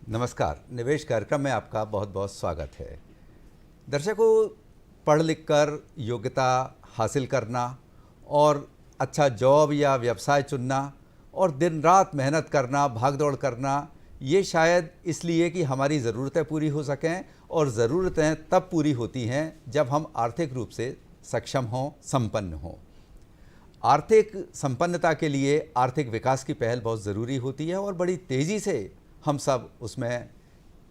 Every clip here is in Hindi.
नमस्कार, निवेश कार्यक्रम में आपका बहुत बहुत स्वागत है। दर्शकों, पढ़ लिख कर योग्यता हासिल करना और अच्छा जॉब या व्यवसाय चुनना और दिन रात मेहनत करना, भागदौड़ करना, ये शायद इसलिए कि हमारी ज़रूरतें पूरी हो सकें, और ज़रूरतें तब पूरी होती हैं जब हम आर्थिक रूप से सक्षम हों, संपन्न हों। आर्थिक संपन्नता के लिए आर्थिक विकास की पहल बहुत ज़रूरी होती है और बड़ी तेज़ी से हम सब उसमें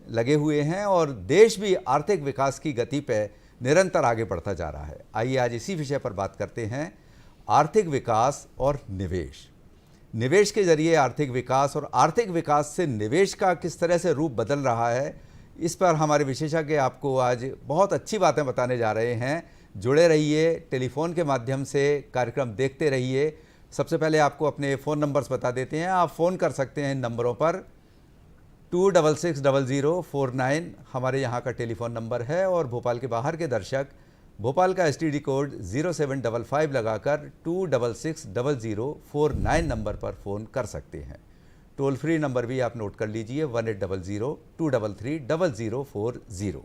लगे हुए हैं और देश भी आर्थिक विकास की गति पे निरंतर आगे बढ़ता जा रहा है। आइए आज इसी विषय पर बात करते हैं, आर्थिक विकास और निवेश। निवेश के जरिए आर्थिक विकास और आर्थिक विकास से निवेश का किस तरह से रूप बदल रहा है, इस पर हमारे विशेषज्ञ आपको आज बहुत अच्छी बातें बताने जा रहे हैं। जुड़े रहिए, टेलीफोन के माध्यम से कार्यक्रम देखते रहिए। सबसे पहले आपको अपने फ़ोन नंबर्स बता देते हैं। आप फ़ोन कर सकते हैं इन नंबरों पर। 266049 हमारे यहाँ का टेलीफोन नंबर है, और भोपाल के बाहर के दर्शक भोपाल का STD कोड 0755 लगाकर 266049 नंबर पर फ़ोन कर सकते हैं। टोल फ्री नंबर भी आप नोट कर लीजिए 1800-233-0040।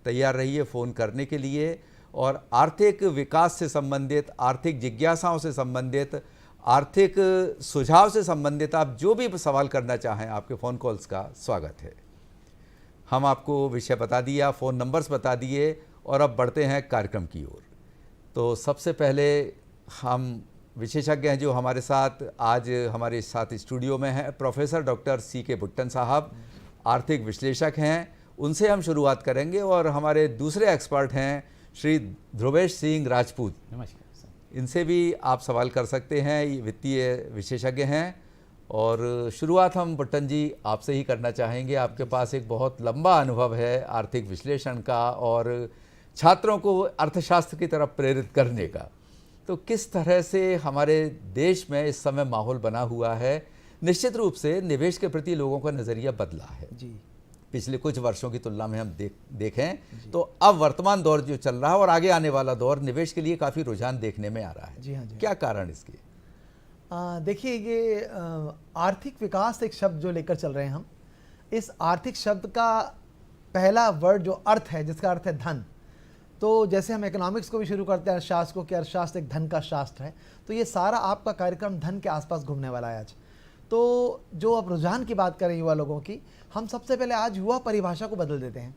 तैयार रहिए फ़ोन करने के लिए, और आर्थिक विकास से संबंधित, आर्थिक जिज्ञासाओं से संबंधित, आर्थिक सुझाव से संबंधित आप जो भी सवाल करना चाहें, आपके फ़ोन कॉल्स का स्वागत है। हम आपको विषय बता दिया, फ़ोन नंबर्स बता दिए, और अब बढ़ते हैं कार्यक्रम की ओर। तो सबसे पहले हम विशेषज्ञ हैं जो हमारे साथ आज हमारे साथ स्टूडियो में हैं, प्रोफेसर डॉक्टर CK बुट्टन साहब, आर्थिक विश्लेषक हैं। उनसे हम शुरुआत करेंगे, और हमारे दूसरे एक्सपर्ट हैं श्री ध्रुवेश सिंह राजपूत। नमस्कार। इनसे भी आप सवाल कर सकते हैं, ये वित्तीय विशेषज्ञ हैं। और शुरुआत हम बुट्टन जी आपसे ही करना चाहेंगे। आपके पास एक बहुत लंबा अनुभव है आर्थिक विश्लेषण का और छात्रों को अर्थशास्त्र की तरफ प्रेरित करने का। तो किस तरह से हमारे देश में इस समय माहौल बना हुआ है? निश्चित रूप से निवेश के प्रति लोगों का नज़रिया बदला है जी। पिछले कुछ वर्षों की तुलना में हम देखें तो अब वर्तमान दौर जो चल रहा है और आगे आने वाला दौर, निवेश के लिए काफ़ी रुझान देखने में आ रहा है। जी हाँ जी। क्या कारण इसके? देखिए, ये आर्थिक विकास एक शब्द जो लेकर चल रहे हैं हम, इस आर्थिक शब्द का पहला वर्ड जो अर्थ है, जिसका अर्थ है धन। तो जैसे हम इकोनॉमिक्स को भी शुरू करते हैं अर्थशास्त्र को, कि अर्थशास्त्र एक धन का शास्त्र है, तो ये सारा आपका कार्यक्रम धन के आसपास घूमने वाला है आज। तो जो आप रुझान की बात करें युवा लोगों की, हम सबसे पहले आज युवा परिभाषा को बदल देते हैं।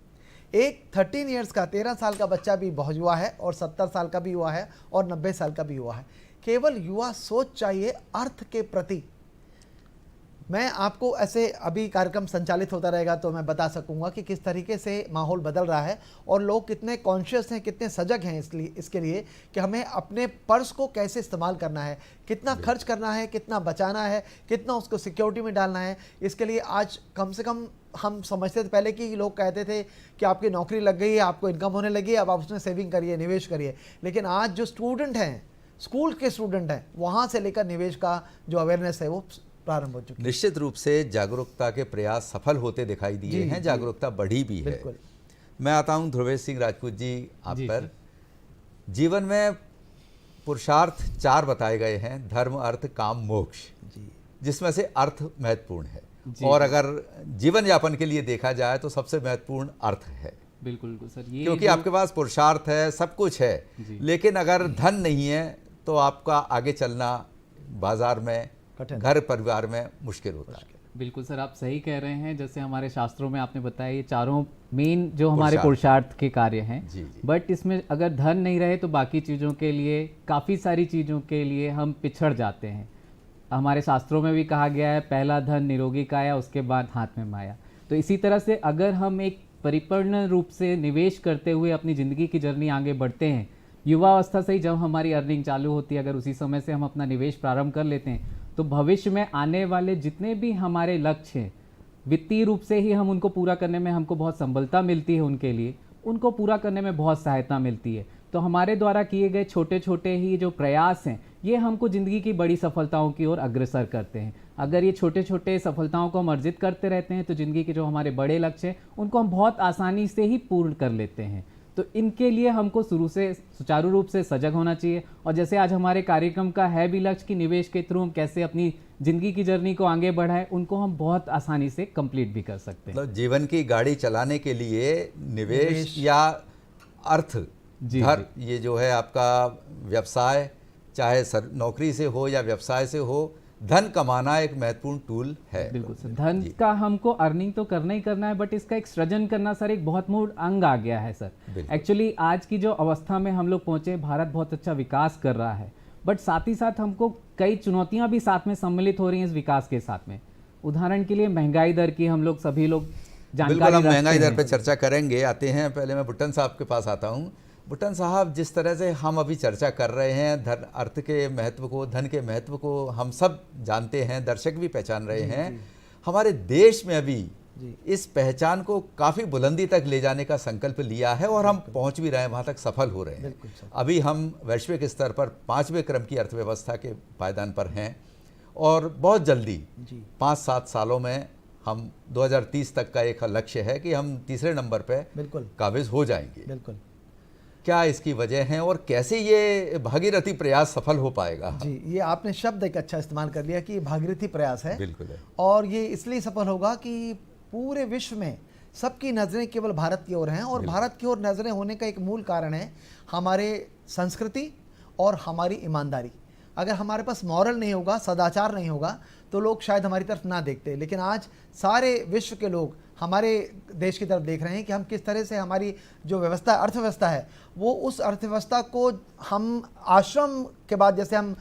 एक 13 इयर्स का, 13 साल का बच्चा भी बहुत युवा है, और 70 साल का भी युवा है, और 90 साल का भी युवा है। केवल युवा सोच चाहिए अर्थ के प्रति। मैं आपको ऐसे, अभी कार्यक्रम संचालित होता रहेगा तो मैं बता सकूंगा कि किस तरीके से माहौल बदल रहा है और लोग कितने कॉन्शियस हैं, कितने सजग हैं इसके लिए कि हमें अपने पर्स को कैसे इस्तेमाल करना है, कितना खर्च करना है, कितना बचाना है, कितना उसको सिक्योरिटी में डालना है। इसके लिए आज कम से कम हम समझते थे पहले कि लोग कहते थे कि आपकी नौकरी लग गई है, आपको इनकम होने लगी है, अब आप उसमें सेविंग करिए, निवेश करिए। लेकिन आज जो स्टूडेंट हैं, स्कूल के स्टूडेंट हैं, वहाँ से लेकर निवेश का जो अवेयरनेस है वो प्रारंभ हो चुकी है। निश्चित रूप से जागरूकता के प्रयास सफल होते दिखाई दिए हैं, जागरूकता बढ़ी भी है। मैं आता हूं ध्रुवेश सिंह राजपूत जी आप पर। जीवन में पुरुषार्थ 4 बताए गए हैं, धर्म, अर्थ, काम, मोक्ष, जिसमें से अर्थ महत्वपूर्ण है। और अगर जीवन यापन के लिए देखा जाए तो सबसे महत्वपूर्ण अर्थ है। बिल्कुल सर, ये क्योंकि आपके पास पुरुषार्थ है, सब कुछ है, लेकिन अगर धन नहीं है तो आपका आगे चलना बाजार में, घर परिवार में मुश्किल होता है। बिल्कुल सर, आप सही कह रहे हैं। जैसे हमारे शास्त्रों में आपने बताया, ये चारों मेन जो हमारे पुरुषार्थ के कार्य हैं। बट इसमें अगर धन नहीं रहे तो बाकी चीज़ों के लिए, काफ़ी सारी चीज़ों के लिए हम पिछड़ जाते हैं। हमारे शास्त्रों में भी कहा गया है, पहला धन निरोगी काया, उसके बाद हाथ में माया। तो इसी तरह से अगर हम एक परिपूर्ण रूप से निवेश करते हुए अपनी ज़िंदगी की जर्नी आगे बढ़ते हैं युवा अवस्था से ही जब हमारी अर्निंग चालू होती है, अगर उसी समय से हम अपना निवेश प्रारंभ कर लेते हैं तो भविष्य में आने वाले जितने भी हमारे लक्ष्य हैं, वित्तीय रूप से ही हम उनको पूरा करने में हमको बहुत संबलता मिलती है, उनके लिए उनको पूरा करने में बहुत सहायता मिलती है। तो हमारे द्वारा किए गए छोटे छोटे ही जो प्रयास हैं ये हमको ज़िंदगी की बड़ी सफलताओं की ओर अग्रसर करते हैं। अगर ये छोटे छोटे सफलताओं को हम अर्जित करते रहते हैं तो ज़िंदगी के जो हमारे बड़े लक्ष्य हैं उनको हम बहुत आसानी से ही पूर्ण कर लेते हैं। तो इनके लिए हमको शुरू से सुचारू रूप से सजग होना चाहिए। और जैसे आज हमारे कार्यक्रम का है भी लक्ष्य कि निवेश के थ्रू हम कैसे अपनी ज़िंदगी की जर्नी को आगे बढ़ाएं, उनको हम बहुत आसानी से कंप्लीट भी कर सकते हैं। मतलब जीवन की गाड़ी चलाने के लिए निवेश या अर्थ घर, ये जो है आपका व्यवसाय, चाहे नौकरी से हो या व्यवसाय से हो, धन कमाना एक महत्वपूर्ण टूल है। बिल्कुल सर, धन का हमको अर्निंग तो करना ही करना है, बट इसका एक सृजन करना सर एक बहुत मूल अंग आ गया है सर। एक्चुअली आज की जो अवस्था में हम लोग पहुंचे, भारत बहुत अच्छा विकास कर रहा है, बट साथ ही साथ हमको कई चुनौतियां भी साथ में सम्मिलित हो रही हैं इस विकास के साथ में। उदाहरण के लिए महंगाई दर की हम लोग सभी लोग जानकारी, बिल्कुल हम महंगाई दर पर चर्चा करेंगे, आते हैं। पहले मैं बुट्टन साहब के पास आता हूँ। बुट्टन साहब, जिस तरह से हम अभी चर्चा कर रहे हैं धन, अर्थ के महत्व को, धन के महत्व को हम सब जानते हैं, दर्शक भी पहचान रहे हैं। हमारे देश में अभी इस पहचान को काफ़ी बुलंदी तक ले जाने का संकल्प लिया है और हम पहुंच भी रहे हैं, वहाँ तक सफल हो रहे हैं। अभी हम वैश्विक स्तर पर 5वें क्रम की अर्थव्यवस्था के पायदान पर हैं और बहुत जल्दी 5-7 सालों में हम 2030 तक का एक लक्ष्य है कि हम तीसरे नंबर पर काबिज हो जाएंगे। बिल्कुल। क्या इसकी वजह है और कैसे ये भागीरथी प्रयास सफल हो पाएगा? जी, ये आपने शब्द एक अच्छा इस्तेमाल कर लिया कि ये भागीरथी प्रयास है। बिल्कुल है। और ये इसलिए सफल होगा कि पूरे विश्व में सबकी नज़रें केवल भारत की ओर हैं, और भारत की ओर नज़रें होने का एक मूल कारण है हमारे संस्कृति और हमारी ईमानदारी। अगर हमारे पास मॉरल नहीं होगा, सदाचार नहीं होगा, तो लोग शायद हमारी तरफ ना देखते। लेकिन आज सारे विश्व के लोग हमारे देश की तरफ देख रहे हैं कि हम किस तरह से हमारी जो व्यवस्था, अर्थव्यवस्था है, वो उस अर्थव्यवस्था को हम आश्रम के बाद, जैसे हम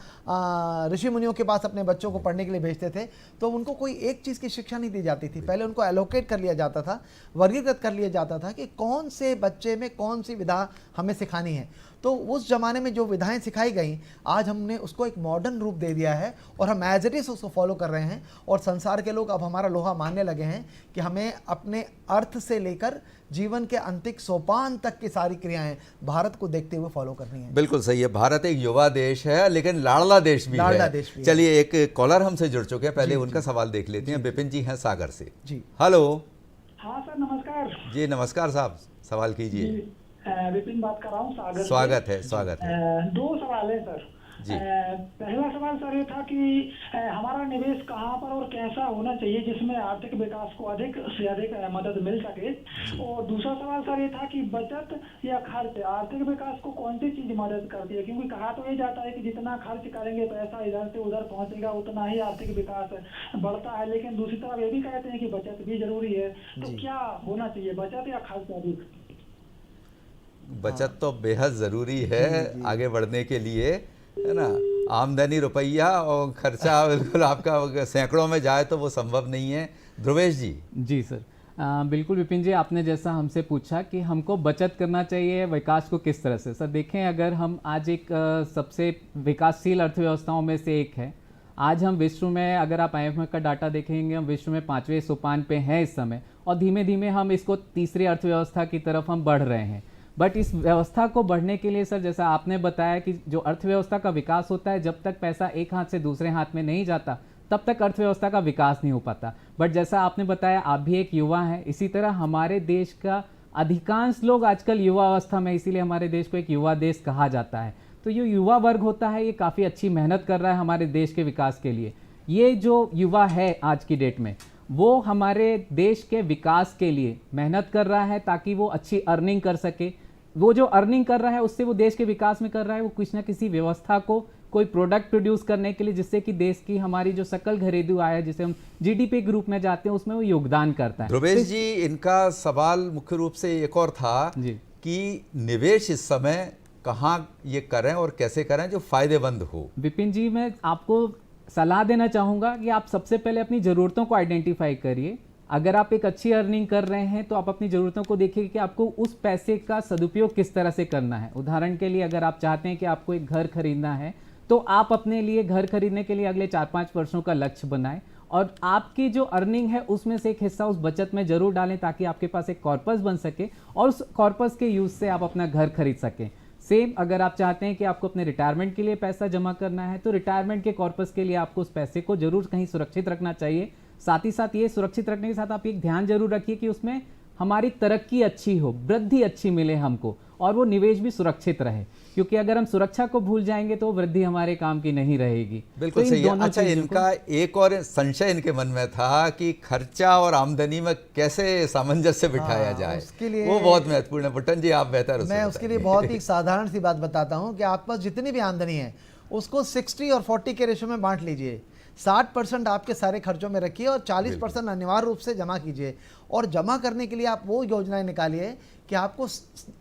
ऋषि मुनियों के पास अपने बच्चों को पढ़ने के लिए भेजते थे, तो उनको कोई एक चीज़ की शिक्षा नहीं दी जाती थी। पहले उनको एलोकेट कर लिया जाता था, वर्गीकृत कर लिया जाता था कि कौन से बच्चे में कौन सी विधा हमें सिखानी है। तो उस ज़माने में जो विधाएं सिखाई गई, आज हमने उसको एक मॉडर्न रूप दे दिया है और हम एज इट इज़ उसको फॉलो कर रहे हैं। और संसार के लोग अब हमारा लोहा मानने लगे हैं कि हमें अपने अर्थ से लेकर जीवन के अंतिम सोपान तक की सारी क्रियाएं भारत को देखते हुए फॉलो करनी है। बिल्कुल सही है। भारत एक युवा देश है, लेकिन लाड़ला देश भी है। चलिए, एक कॉलर हमसे जुड़ चुके हैं, पहले उनका सवाल देख लेते हैं। विपिन जी हैं सागर से। जी, हेलो। हाँ सर, नमस्कार जी नमस्कार साहब, सवाल कीजिए। विपिन बात कर रहा हूँ सागर से। स्वागत है, स्वागत है। 2 सवाल है सर जी। पहला सवाल सर ये था कि हमारा निवेश कहाँ पर और कैसा होना चाहिए जिसमें आर्थिक विकास को अधिक से अधिक मदद मिल सके। और दूसरा सवाल सर ये था कि बचत या खर्च आर्थिक विकास को कौन सी चीज मदद करती है, क्योंकि कहा तो ये जाता है कि जितना खर्च करेंगे पैसा इधर से उधर पहुंचेगा, उतना ही आर्थिक विकास बढ़ता है। लेकिन दूसरी तरफ ये भी कहते हैं कि बचत भी जरूरी है। तो क्या होना चाहिए, बचत या खर्च अधिक? बचत तो बेहद ज़रूरी है आगे बढ़ने के लिए, है ना। आमदनी रुपया और खर्चा बिल्कुल आपका सैकड़ों में जाए तो वो संभव नहीं है। ध्रुवेश जी। जी सर, बिल्कुल विपिन जी, आपने जैसा हमसे पूछा कि हमको बचत करना चाहिए, विकास को किस तरह से। सर देखें, अगर हम आज एक सबसे विकासशील अर्थव्यवस्थाओं में से एक है, आज हम विश्व में, अगर आप IMF का डाटा देखेंगे, हम विश्व में 5वें सोपान पे हैं इस समय, और धीमे धीमे हम इसको तीसरी अर्थव्यवस्था की तरफ हम बढ़ रहे हैं। बट इस व्यवस्था को बढ़ने के लिए सर, जैसा आपने बताया कि जो अर्थव्यवस्था का विकास होता है, जब तक पैसा एक हाथ से दूसरे हाथ में नहीं जाता तब तक अर्थव्यवस्था का विकास नहीं हो पाता। बट जैसा आपने बताया, आप भी एक युवा हैं, इसी तरह हमारे देश का अधिकांश लोग आजकल युवा अवस्था में, इसीलिए हमारे देश को एक युवा देश कहा जाता है। तो ये युवा वर्ग होता है, ये काफ़ी अच्छी मेहनत कर रहा है हमारे देश के विकास के लिए। ये जो युवा है आज की डेट में, वो हमारे देश के विकास के लिए मेहनत कर रहा है ताकि वो अच्छी अर्निंग कर सके। वो जो अर्निंग कर रहा है उससे वो देश के विकास में कर रहा है, वो कुछ ना किसी व्यवस्था को, कोई प्रोडक्ट प्रोड्यूस करने के लिए, जिससे कि देश की हमारी जो सकल घरेलू आय है, जिसे हम GDP के रूप में जाते हैं, उसमें वो योगदान करता है। ध्रुवेश जी, इनका सवाल मुख्य रूप से एक और था कि निवेश इस समय कहाँ ये करें और कैसे करें जो फायदेमंद हो। विपिन जी, मैं आपको सलाह देना चाहूँगा कि आप सबसे पहले अपनी ज़रूरतों को आइडेंटिफाई करिए अगर आप एक अच्छी अर्निंग कर रहे हैं तो आप अपनी ज़रूरतों को देखिए कि आपको उस पैसे का सदुपयोग किस तरह से करना है। उदाहरण के लिए अगर आप चाहते हैं कि आपको एक घर खरीदना है तो आप अपने लिए घर खरीदने के लिए अगले 4-5 वर्षों का लक्ष्य बनाएं और आपकी जो अर्निंग है उसमें से एक हिस्सा उस बचत में जरूर डालें ताकि आपके पास एक कॉर्पस बन सके और उस कॉर्पस के यूज से आप अपना घर खरीद सकें। सेम अगर आप चाहते हैं कि आपको अपने रिटायरमेंट के लिए पैसा जमा करना है तो रिटायरमेंट के कॉर्पस के लिए आपको उस पैसे को जरूर कहीं सुरक्षित रखना चाहिए। साथ ही साथ ये सुरक्षित रखने के साथ आप एक ध्यान जरूर रखिए कि उसमें हमारी तरक्की अच्छी हो, वृद्धि अच्छी मिले हमको और वो निवेश भी सुरक्षित रहे, क्योंकि अगर हम सुरक्षा को भूल जाएंगे तो वृद्धि हमारे काम की नहीं रहेगी। बिल्कुल तो सही है। अच्छा, इनका एक और संशय इनके मन में था कि खर्चा और आमदनी में कैसे सामंजस्य बिठाया जाए, उसके लिए वो बहुत महत्वपूर्ण है। बुट्टन जी आप बेहतर मैं उसके लिए बहुत ही साधारण सी बात बताता हूँ कि आपके पास जितनी भी आमदनी है उसको 60 और 40 के रेशो में बांट लीजिए। 60% आपके सारे खर्चों में रखिए और 40% अनिवार्य रूप से जमा कीजिए। और जमा करने के लिए आप वो योजनाएं निकालिए कि आपको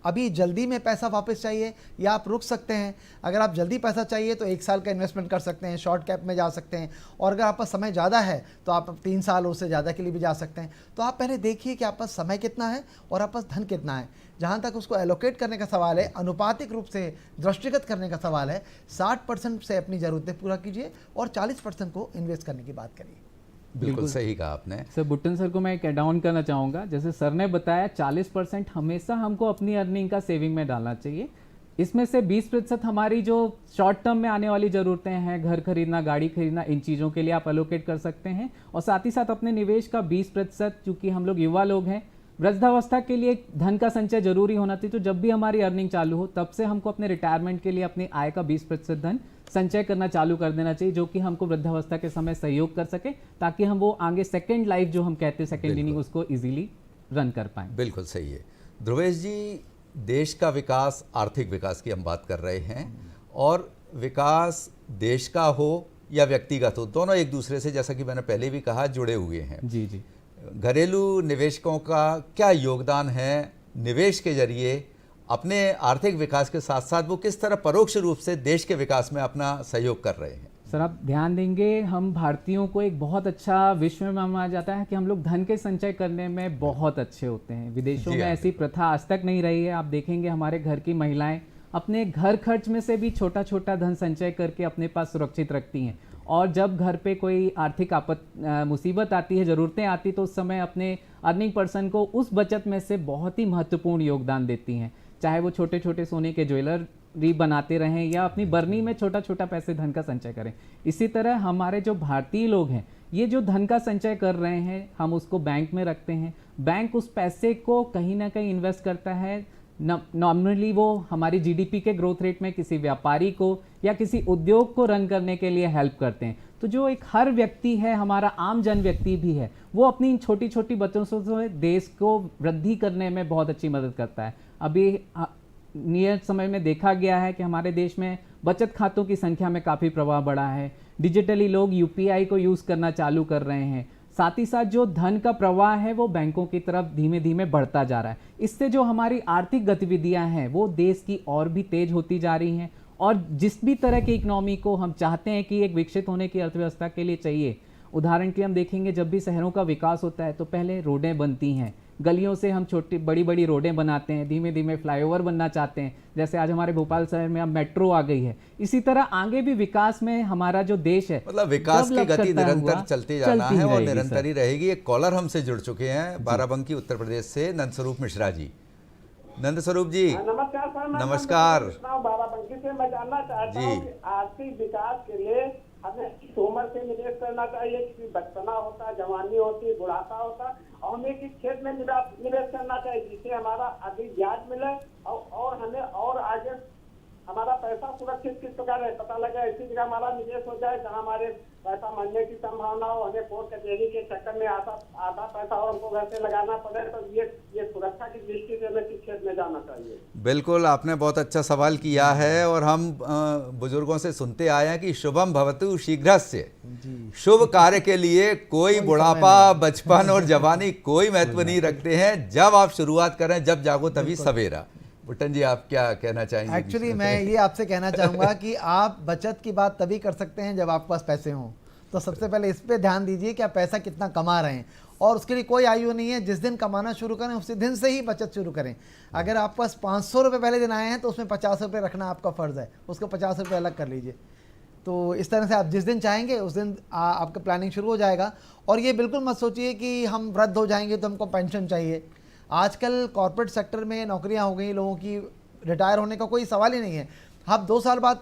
अभी जल्दी में पैसा वापस चाहिए या आप रुक सकते हैं। अगर आप जल्दी पैसा चाहिए तो 1 साल का इन्वेस्टमेंट कर सकते हैं, शॉर्ट कैप में जा सकते हैं, और अगर आपका समय ज़्यादा है तो आप 3 साल उससे ज़्यादा के लिए भी जा सकते हैं। तो आप पहले देखिए कि आपके पास समय कितना है और आपके पास धन कितना है। जहाँ तक उसको एलोकेट करने का सवाल है, अनुपातिक रूप से दृष्टिगत करने का सवाल है, 60% से अपनी ज़रूरतें पूरा कीजिए और 40% को इन्वेस्ट करने की बात करिए। बिल्कुल सही कहा आपने। सर बुट्टन सर को मैं एक ऐड ऑन करना चाहूँगा। जैसे सर ने बताया 40% हमेशा हमको अपनी अर्निंग का सेविंग में डालना चाहिए। इसमें से 20% हमारी जो शॉर्ट टर्म में आने वाली ज़रूरतें हैं, घर खरीदना, गाड़ी खरीदना, इन चीज़ों के लिए आप एलोकेट कर सकते हैं। और साथ ही साथ अपने निवेश का 20%, चूँकि हम लोग युवा लोग हैं, वृद्धावस्था के लिए धन का संचय जरूरी होना चाहिए। तो जब भी हमारी अर्निंग चालू हो तब से हमको अपने रिटायरमेंट के लिए अपनी आय का 20% धन संचय करना चालू कर देना चाहिए, जो कि हमको वृद्धावस्था के समय सहयोग कर सके, ताकि हम वो आगे सेकेंड लाइफ जो हम कहते हैं, सेकेंड इनिंग, उसको इजीली रन कर पाएं। बिल्कुल सही है। ध्रुवेश जी, देश का विकास, आर्थिक विकास की हम बात कर रहे हैं, और विकास देश का हो या व्यक्तिगत हो, दोनों एक दूसरे से, जैसा कि मैंने पहले भी कहा, जुड़े हुए हैं। जी जी। घरेलू निवेशकों का क्या योगदान है निवेश के जरिए अपने आर्थिक विकास के साथ साथ वो किस तरह परोक्ष रूप से देश के विकास में अपना सहयोग कर रहे हैं? सर आप ध्यान देंगे, हम भारतीयों को एक बहुत अच्छा विश्व में माना जाता है कि हम लोग धन के संचय करने में बहुत अच्छे होते हैं। विदेशों में ऐसी प्रथा आज तक नहीं रही है। आप देखेंगे हमारे घर की महिलाएं अपने घर खर्च में से भी छोटा छोटा धन संचय करके अपने पास सुरक्षित रखती हैं, और जब घर पे कोई आर्थिक मुसीबत आती है, ज़रूरतें आती, तो उस समय अपने अर्निंग पर्सन को उस बचत में से बहुत ही महत्वपूर्ण योगदान देती हैं। चाहे वो छोटे छोटे सोने के ज्वेलरी बनाते रहें या अपनी बरनी में छोटा छोटा पैसे धन का संचय करें। इसी तरह हमारे जो भारतीय लोग हैं, ये जो धन का संचय कर रहे हैं, हम उसको बैंक में रखते हैं। बैंक उस पैसे को कहीं ना कहीं इन्वेस्ट करता है। नॉर्मली वो हमारी जीडीपी के ग्रोथ रेट में किसी व्यापारी को या किसी उद्योग को रन करने के लिए हेल्प करते हैं। तो जो एक हर व्यक्ति है, हमारा आम जन व्यक्ति भी है, वो अपनी इन छोटी छोटी बचतों से देश को वृद्धि करने में बहुत अच्छी मदद करता है। अभी नियत समय में देखा गया है कि हमारे देश में बचत खातों की संख्या में काफ़ी प्रभाव बढ़ा है। डिजिटली लोग यूपीआई को यूज़ करना चालू कर रहे हैं। साथ ही साथ जो धन का प्रवाह है वो बैंकों की तरफ धीमे धीमे बढ़ता जा रहा है। इससे जो हमारी आर्थिक गतिविधियां हैं वो देश की और भी तेज होती जा रही हैं, और जिस भी तरह की इकोनॉमी को हम चाहते हैं कि एक विकसित होने की अर्थव्यवस्था के लिए चाहिए। उदाहरण के लिए हम देखेंगे, जब भी शहरों का विकास होता है तो पहले रोडें बनती हैं, गलियों से हम छोटी बड़ी बड़ी रोडें बनाते हैं, धीमे धीमे फ्लाईओवर बनना चाहते हैं। जैसे आज हमारे भोपाल शहर में अब मेट्रो आ गई है। इसी तरह आगे भी विकास में हमारा जो देश है, मतलब विकास की गति निरंतर चलती जाना है और निरंतर ही रहेगी। एक कॉलर हमसे जुड़ चुके हैं बाराबंकी उत्तर प्रदेश से, नंदस्वरूप मिश्रा जी। नंदस्वरूप जी नमस्कार सर। नमस्कार। बाराबंकी से मैं जानना चाहता हूँ कि आर्थिक विकास के लिए हमें किस उम्र से निवेश करना चाहिए? किसी बचपना होता है, जवानी होती है, बुढ़ापा होता है, और हमें किस क्षेत्र में निवेश करना चाहिए जिससे हमारा अधिक ब्याज मिले और हमें और आगे हमारा पैसा सुरक्षित किस प्रकार है? पता लगे ऐसी जगह हमारा निवेश हो जाए जहाँ हमारे पैसा मरने की संभावना हो, हमें कोर्ट कचहरी के चक्कर में आधा पैसा और हमको घर से लगाना पड़े। तो ये सुरक्षा की दृष्टि से हमें किस क्षेत्र में जाना चाहिए? बिल्कुल, आपने बहुत अच्छा सवाल किया है, और हम बुजुर्गों से सुनते आए हैं कि शुभम भवतु शीघ्रस्य। शुभ कार्य के लिए कोई बुढ़ापा, बचपन और जवानी कोई महत्व नहीं रखते हैं। जब आप शुरुआत करें, जब जागो तभी सवेरा। बुट्टन जी आप क्या कहना चाहेंगे? एक्चुअली मैं ये आपसे कहना चाहूँगा कि आप बचत की बात तभी कर सकते हैं जब आपके पास पैसे हों। तो सबसे पहले इस पे ध्यान दीजिए कि आप पैसा कितना कमा रहे हैं, और उसके लिए कोई आयु नहीं है। जिस दिन कमाना शुरू करें उसी दिन से ही बचत शुरू करें। अगर आप पास 500 रुपये पहले दिन आए हैं तो उसमें 50 रुपये रखना आपका फ़र्ज़ है, उसको 50 रुपये अलग कर लीजिए। तो इस तरह से आप जिस दिन चाहेंगे उस दिन आपका प्लानिंग शुरू हो जाएगा। और ये बिल्कुल मत सोचिए कि हम वृद्ध हो जाएंगे तो हमको पेंशन चाहिए। आजकल कॉर्पोरेट सेक्टर में नौकरियां हो गई लोगों की, रिटायर होने का कोई सवाल ही नहीं है। आप 2 साल बाद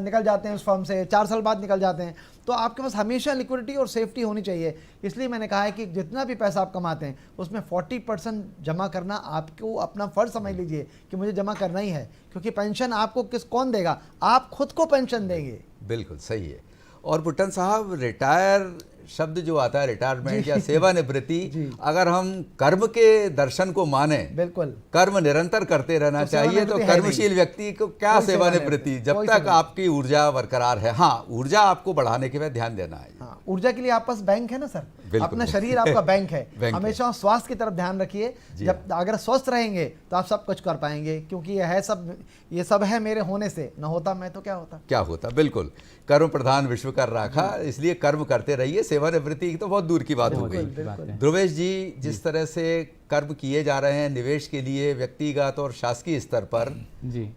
निकल जाते हैं उस फर्म से, 4 साल बाद निकल जाते हैं, तो आपके पास हमेशा लिक्विडिटी और सेफ्टी होनी चाहिए। इसलिए मैंने कहा है कि जितना भी पैसा आप कमाते हैं उसमें 40% जमा करना आपको अपना फ़र्ज समझ लीजिए कि मुझे जमा करना ही है, क्योंकि पेंशन आपको कौन देगा? आप खुद को पेंशन देंगे। बिल्कुल सही है। और बुट्टन साहब, रिटायर शब्द जो आता है, रिटायरमेंट या सेवानिवृत्ति, अगर हम कर्म के दर्शन को माने, बिल्कुल कर्म निरंतर करते रहना चाहिए, तो कर्मशील व्यक्ति को क्या सेवानिवृत्ति, जब तक आपकी ऊर्जा बरकरार है। हाँ, ऊर्जा आपको बढ़ाने के लिए ध्यान देना है। हाँ, ऊर्जा के लिए आपके पास बैंक है ना सर, अपना शरीर आपका बैंक है। हमेशा स्वास्थ्य की तरफ ध्यान रखिए। जब अगर स्वस्थ रहेंगे तो आप सब कुछ कर पाएंगे, क्योंकि ये सब है मेरे होने से, न होता मैं तो क्या होता। बिल्कुल, कर्म प्रधान विश्व कर राखा, इसलिए कर्म करते रहिए। सेवानिवृत्ति की तो बहुत दूर की बात हो गई। ध्रुवेश जी, जिस तरह से कर्म किए जा रहे हैं निवेश के लिए व्यक्तिगत और शासकीय स्तर पर,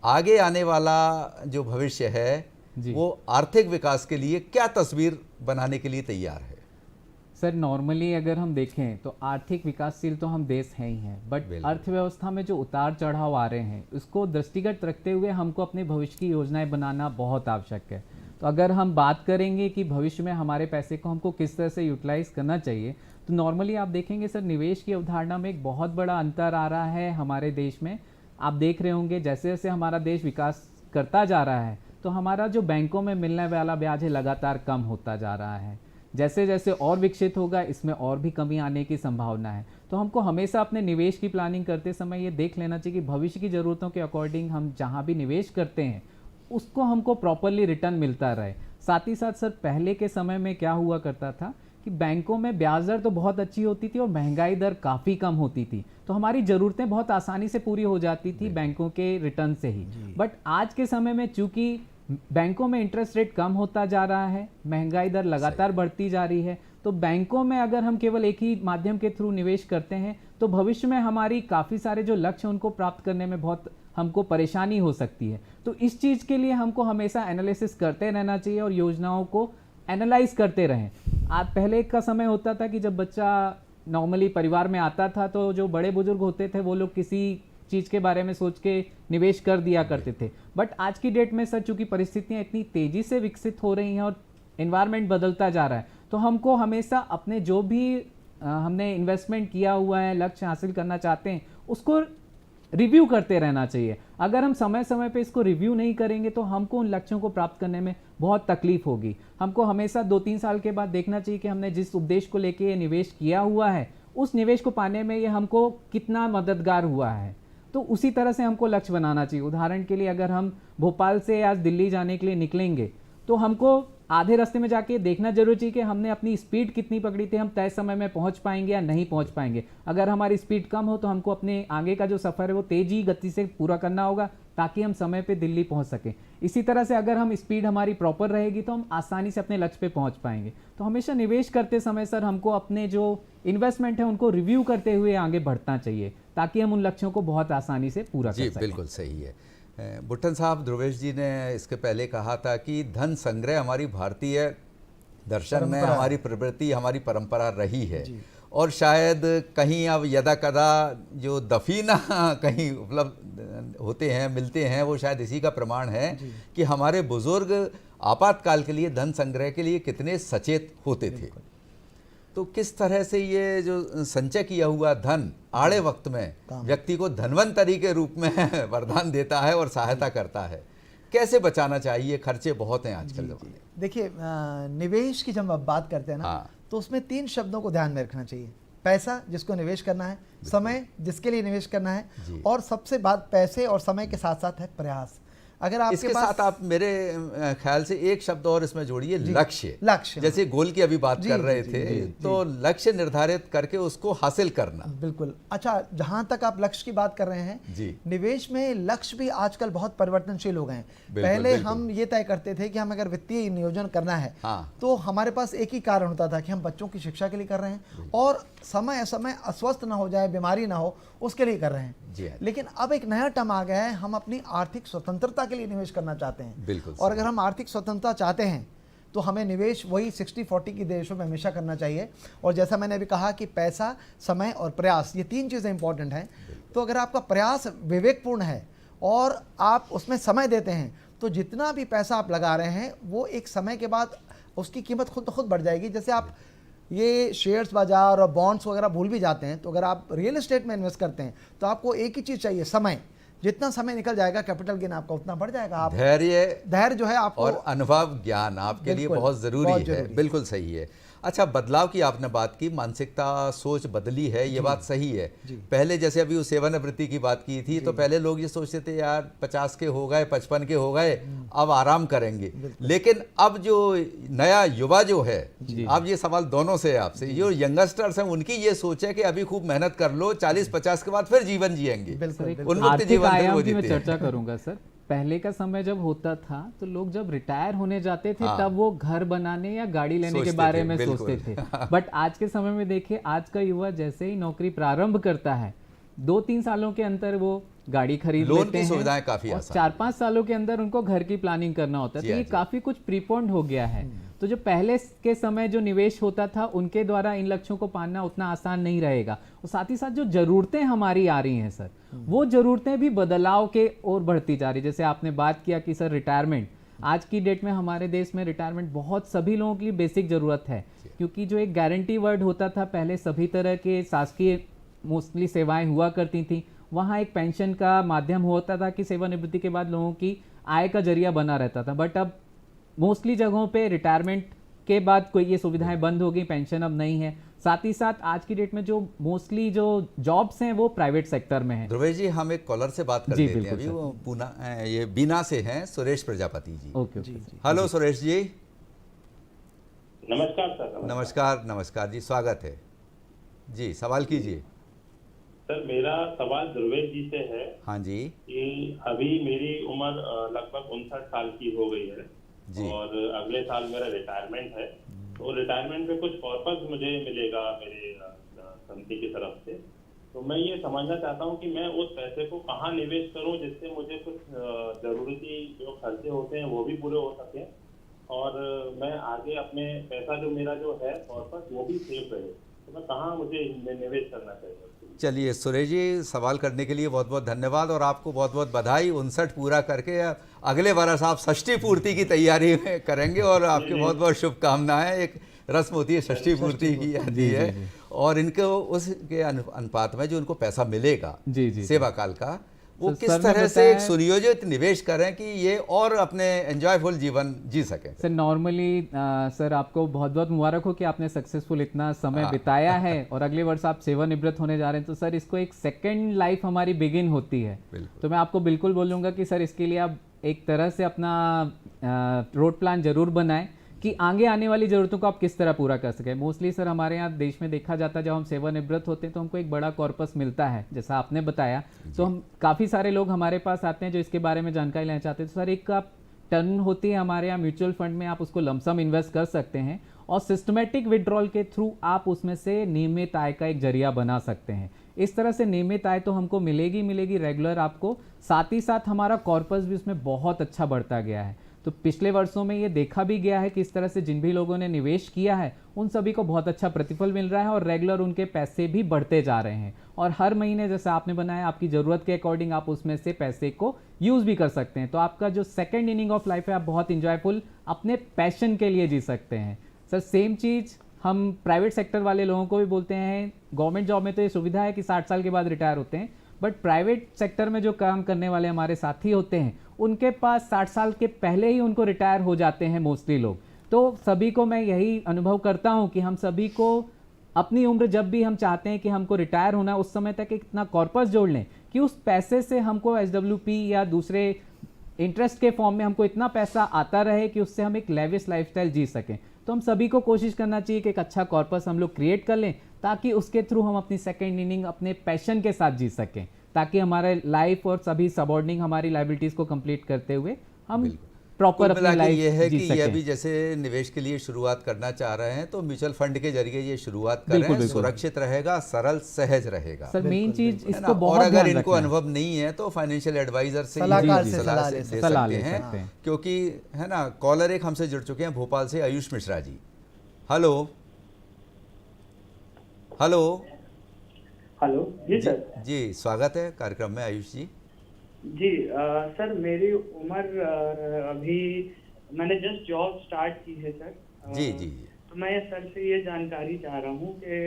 आगे आने वाला जो भविष्य है वो आर्थिक विकास के लिए क्या तस्वीर बनाने के लिए तैयार है? सर, नॉर्मली अगर हम देखें तो आर्थिक विकासशील तो हम देश हैं ही हैं, बट अर्थव्यवस्था में जो उतार चढ़ाव आ रहे हैं उसको दृष्टिगत रखते हुए हमको अपने भविष्य की योजनाएं बनाना बहुत आवश्यक है। तो अगर हम बात करेंगे कि भविष्य में हमारे पैसे को हमको किस तरह से यूटिलाइज करना चाहिए, तो नॉर्मली आप देखेंगे सर, निवेश की अवधारणा में एक बहुत बड़ा अंतर आ रहा है हमारे देश में। आप देख रहे होंगे जैसे जैसे हमारा देश विकास करता जा रहा है तो हमारा जो बैंकों में मिलने वाला ब्याज है लगातार कम होता जा रहा है। जैसे जैसे और विकसित होगा इसमें और भी कमी आने की संभावना है। तो हमको हमेशा अपने निवेश की प्लानिंग करते समय ये देख लेना चाहिए कि भविष्य की ज़रूरतों के अकॉर्डिंग हम जहाँ भी निवेश करते हैं उसको हमको प्रॉपरली रिटर्न मिलता रहे। साथ ही साथ सर, पहले के समय में क्या हुआ करता था कि बैंकों में ब्याज दर तो बहुत अच्छी होती थी और महंगाई दर काफ़ी कम होती थी, तो हमारी ज़रूरतें बहुत आसानी से पूरी हो जाती थी बैंकों के रिटर्न से ही। बट आज के समय में चूंकि बैंकों में इंटरेस्ट रेट कम होता जा रहा है, महंगाई दर लगातार बढ़ती जा रही है, तो बैंकों में अगर हम केवल एक ही माध्यम के थ्रू निवेश करते हैं तो भविष्य में हमारी काफ़ी सारे जो लक्ष्य उनको प्राप्त करने में बहुत हमको परेशानी हो सकती है। तो इस चीज़ के लिए हमको हमेशा एनालिसिस करते रहना चाहिए और योजनाओं को एनालाइज करते रहें। आज पहले का समय होता था कि जब बच्चा नॉर्मली परिवार में आता था तो जो बड़े बुजुर्ग होते थे वो लोग किसी चीज़ के बारे में सोच के निवेश कर दिया करते थे। बट आज की डेट में सर, चूंकि परिस्थितियां इतनी तेज़ी से विकसित हो रही हैं और एनवायरनमेंट बदलता जा रहा है, तो हमको हमेशा अपने जो भी हमने इन्वेस्टमेंट किया हुआ है, लक्ष्य हासिल करना चाहते हैं, उसको रिव्यू करते रहना चाहिए। अगर हम समय समय पे इसको रिव्यू नहीं करेंगे तो हमको उन लक्ष्यों को प्राप्त करने में बहुत तकलीफ होगी। हमको हमेशा 2-3 साल के बाद देखना चाहिए कि हमने जिस उद्देश्य को लेके ये निवेश किया हुआ है उस निवेश को पाने में ये हमको कितना मददगार हुआ है। तो उसी तरह से हमको लक्ष्य बनाना चाहिए। उदाहरण के लिए अगर हम भोपाल से आज दिल्ली जाने के लिए निकलेंगे तो हमको आधे रास्ते में जाके देखना जरूर चाहिए कि हमने अपनी स्पीड कितनी पकड़ी थी, हम तय समय में पहुंच पाएंगे या नहीं पहुंच पाएंगे। अगर हमारी स्पीड कम हो तो हमको अपने आगे का जो सफ़र है वो तेजी गति से पूरा करना होगा ताकि हम समय पे दिल्ली पहुंच सकें। इसी तरह से अगर हम स्पीड हमारी प्रॉपर रहेगी तो हम आसानी से अपने लक्ष्य पे पहुंच पाएंगे। तो हमेशा निवेश करते समय सर हमको अपने जो इन्वेस्टमेंट है उनको रिव्यू करते हुए आगे बढ़ना चाहिए ताकि हम उन लक्ष्यों को बहुत आसानी से पूरा कर सकें। बिल्कुल सही है। बुट्टन साहब, ध्रुवेश जी ने इसके पहले कहा था कि धन संग्रह हमारी भारतीय दर्शन में हमारी प्रवृत्ति, हमारी परंपरा रही है, और शायद कहीं अब यदा कदा जो दफीना कहीं उपलब्ध होते हैं, मिलते हैं, वो शायद इसी का प्रमाण है कि हमारे बुजुर्ग आपातकाल के लिए, धन संग्रह के लिए कितने सचेत होते थे। तो किस तरह से ये जो संचय किया हुआ धन आड़े वक्त में व्यक्ति को धनवंतरी के रूप में वरदान देता है और सहायता करता है, कैसे बचाना चाहिए? खर्चे बहुत हैं आजकल। देखिए, निवेश की जब आप बात करते हैं ना, तो उसमें 3 शब्दों को ध्यान में रखना चाहिए। पैसा, जिसको निवेश करना है, समय, जिसके लिए निवेश करना है, और सबसे बात पैसे और समय के साथ साथ है प्रयास। अगर आपके इसके पास साथ आप मेरे ख्याल से एक शब्द और इसमें जोड़िए, लक्ष्य। लक्ष्य, जैसे गोल की अभी बात कर रहे थे, तो लक्ष्य निर्धारित करके उसको हासिल करना। बिल्कुल। अच्छा, जहां तक आप लक्ष्य की बात कर रहे हैं जी, निवेश में लक्ष्य भी आजकल बहुत परिवर्तनशील हो गए हैं। पहले हम ये तय करते थे कि हम अगर वित्तीय नियोजन करना है तो हमारे पास एक ही कारण होता था कि हम बच्चों की शिक्षा के लिए कर रहे हैं और समय समय अस्वस्थ ना हो जाए, बीमारी ना हो, उसके लिए कर रहे हैं। लेकिन अब एक नया टर्म आ गया है, हम अपनी आर्थिक स्वतंत्रता के लिए निवेश करना चाहते हैं। और अगर हम आर्थिक स्वतंत्रता चाहते हैं तो हमें निवेश वही 60-40 की देशों में हमेशा करना चाहिए। और जैसा मैंने अभी कहा कि पैसा, समय और प्रयास, ये 3 चीज़ें इंपॉर्टेंट हैं। तो अगर आपका प्रयास विवेकपूर्ण है और आप उसमें समय देते हैं तो जितना भी पैसा आप लगा रहे हैं वो एक समय के बाद उसकी कीमत खुद ब खुद बढ़ जाएगी। जैसे आप ये शेयर्स बाजार और बॉन्ड्स वगैरह भूल भी जाते हैं, तो अगर आप रियल एस्टेट में इन्वेस्ट करते हैं तो आपको एक ही चीज़ चाहिए, समय। जितना समय निकल जाएगा कैपिटल गेन आपका उतना बढ़ जाएगा। आप धैर्य जो है आपको, और अनुभव ज्ञान आपके लिए बहुत ज़रूरी है। बिल्कुल सही है। अच्छा, बदलाव की आपने बात की, मानसिकता, सोच बदली है, ये बात सही है। पहले जैसे अभी उस सेवानिवृत्ति की बात की थी, तो पहले लोग ये सोचते थे यार 50 के हो गए, 55 के हो गए, अब आराम करेंगे। लेकिन अब जो नया युवा जो है, अब ये सवाल दोनों से आपसे, जो यंगस्टर्स हैं उनकी ये सोच है कि अभी खूब मेहनत कर लो, 40-50 के बाद फिर जीवन जिएंगे। उन्मुक्त जीवन मैं चर्चा करूंगा सर। पहले का समय जब होता था तो लोग जब रिटायर होने जाते थे तब वो घर बनाने या गाड़ी लेने के बारे में सोचते थे। बट आज के समय में देखिए, आज का युवा जैसे ही नौकरी प्रारंभ करता है 2-3 सालों के अंदर वो गाड़ी खरीद लेते हैं, सुविधाएं काफी और 4-5 सालों के अंदर उनको घर की प्लानिंग करना होता है। तो ये काफी कुछ प्रीपोन्ड हो गया है। तो जो पहले के समय जो निवेश होता था उनके द्वारा इन लक्ष्यों को पाना उतना आसान नहीं रहेगा। और साथ ही साथ जो जरूरतें हमारी आ रही हैं सर, वो जरूरतें भी बदलाव के ओर बढ़ती जा रही। जैसे आपने बात किया कि सर रिटायरमेंट, आज की डेट में हमारे देश में रिटायरमेंट बहुत सभी लोगों के लिए बेसिक जरूरत है। क्योंकि जो एक गारंटी वर्ड होता था, पहले सभी तरह के शासकीय मोस्टली सेवाएं हुआ करती थी, वहाँ एक पेंशन का माध्यम होता था कि सेवानिवृत्ति के बाद लोगों की आय का जरिया बना रहता था। बट अब मोस्टली जगहों पे रिटायरमेंट के बाद कोई ये सुविधाएं बंद हो गई, पेंशन अब नहीं है। साथ ही साथ आज की डेट में जो मोस्टली जो जॉब्स हैं वो प्राइवेट सेक्टर में हैं। ध्रुवेश जी, हम एक कॉलर से बात कर लेते हैं अभी। वो पूना, ये बीना से हैं, सुरेश प्रजापति जी। ओके जी। हेलो सुरेश जी। नमस्कार सर। नमस्कार। नमस्कार जी, स्वागत है जी, सवाल कीजिए। सर, मेरा सवाल ध्रुवेश जी से है। हाँ जी। कि अभी मेरी उम्र लगभग 59 साल की हो गई है जी। और अगले साल मेरा रिटायरमेंट है। तो रिटायरमेंट में कुछ कॉर्पस मुझे मिलेगा मेरे कंपनी की तरफ से। तो मैं ये समझना चाहता हूँ कि मैं उस पैसे को कहाँ निवेश करूँ जिससे मुझे कुछ जरूरती जो खर्चे होते हैं वो भी पूरे हो सके और मैं आगे अपने पैसा जो मेरा जो है कॉर्पस वो भी सेफ रहे। तो मैं कहाँ मुझे निवेश करना चाहिए? चलिए सुरेश जी, सवाल करने के लिए बहुत बहुत धन्यवाद और आपको बहुत बहुत बधाई। 59 पूरा करके अगले बरस आप षष्ठी पूर्ति की तैयारी करेंगे और आपके बहुत बहुत शुभकामनाएं। एक रस्म होती है षष्ठी पूर्ति की आती है और इनको उसके अनुपात में जो उनको पैसा मिलेगा सेवा काल का, वो किस तरह से एक सुनियोजित निवेश करें कि ये और अपने एंजॉयफुल जीवन जी सकें। सर नॉर्मली सर आपको बहुत बहुत मुबारक हो कि आपने सक्सेसफुल इतना समय बिताया है और अगले वर्ष आप सेवानिवृत्त होने जा रहे हैं। तो सर इसको एक सेकंड लाइफ हमारी बिगिन होती है। तो मैं आपको बिल्कुल बोलूँगा कि सर इसके लिए आप एक तरह से अपना रोड प्लान जरूर बनाएं कि आगे आने वाली ज़रूरतों को आप किस तरह पूरा कर सकें। मोस्टली सर हमारे यहाँ देश में देखा जाता है जब हम सेवानिवृत्त होते हैं तो हमको एक बड़ा कॉर्पस मिलता है, जैसा आपने बताया। तो हम काफ़ी सारे लोग हमारे पास आते हैं जो इसके बारे में जानकारी लेना चाहते हैं। तो सर एक आप टर्न होती है हमारे यहाँ म्यूचुअल फंड में, आप उसको लमसम इन्वेस्ट कर सकते हैं और सिस्टमेटिक विड्रॉल के थ्रू आप उसमें से नियमित आय का एक जरिया बना सकते हैं। इस तरह से नियमित आय तो हमको मिलेगी रेगुलर आपको, साथ ही साथ हमारा कॉर्पस भी उसमें बहुत अच्छा बढ़ता गया है। तो पिछले वर्षों में ये देखा भी गया है कि इस तरह से जिन भी लोगों ने निवेश किया है उन सभी को बहुत अच्छा प्रतिफल मिल रहा है और रेगुलर उनके पैसे भी बढ़ते जा रहे हैं। और हर महीने जैसे आपने बनाया आपकी ज़रूरत के अकॉर्डिंग आप उसमें से पैसे को यूज़ भी कर सकते हैं। तो आपका जो सेकेंड इनिंग ऑफ लाइफ है आप बहुत इंजॉयफुल अपने पैशन के लिए जी सकते हैं। सर सेम चीज़ हम प्राइवेट सेक्टर वाले लोगों को भी बोलते हैं। गवर्नमेंट जॉब में तो ये सुविधा है कि 60 साल के बाद रिटायर होते हैं, बट प्राइवेट सेक्टर में जो काम करने वाले हमारे साथी होते हैं उनके पास 60 साल के पहले ही उनको रिटायर हो जाते हैं मोस्टली लोग। तो सभी को मैं यही अनुभव करता हूं कि हम सभी को अपनी उम्र जब भी हम चाहते हैं कि हमको रिटायर होना, उस समय तक इतना कॉर्पस जोड़ लें कि उस पैसे से हमको SWP या दूसरे इंटरेस्ट के फॉर्म में हमको इतना पैसा आता रहे कि उससे हम एक लेविश लाइफस्टाइल जी सकें। तो हम सभी को कोशिश करना चाहिए कि एक अच्छा कॉर्पस हम लोग क्रिएट कर लें, ताकि उसके थ्रू हम अपनी सेकेंड इनिंग अपने पैशन के साथ जी सकें, ताकि हमारे लाइफ और सभी सबऑर्डिनेट हमारी लाइबिलिटीज को कंप्लीट करते हुए हम प्रॉपर अपनी लाइफ ये है जी कि ये सकें। अभी जैसे निवेश के लिए शुरुआत करना चाह रहे हैं तो म्यूचुअल फंड के जरिए ये शुरुआत करें, सुरक्षित रहेगा, सरल सहज रहेगा। सर मेन चीज है ना? इसको और बहुत अगर ध्यान इनको रखना है। अनुभव नहीं है तो फाइनेंशियल एडवाइजर से सलाहकार ये से सलाह सलाह ले ले सकते सकते हैं, हैं। क्योंकि है ना, कॉलर एक हमसे जुड़ चुके हैं भोपाल से, Ayush Mishra ji. Hello hello hello जी सर। जी स्वागत है कार्यक्रम में आयुष जी। जी सर मेरी उम्र अभी मैंने जस्ट जॉब स्टार्ट की है सर। जी जी तो मैं सर से ये जानकारी चाह रहा हूँ कि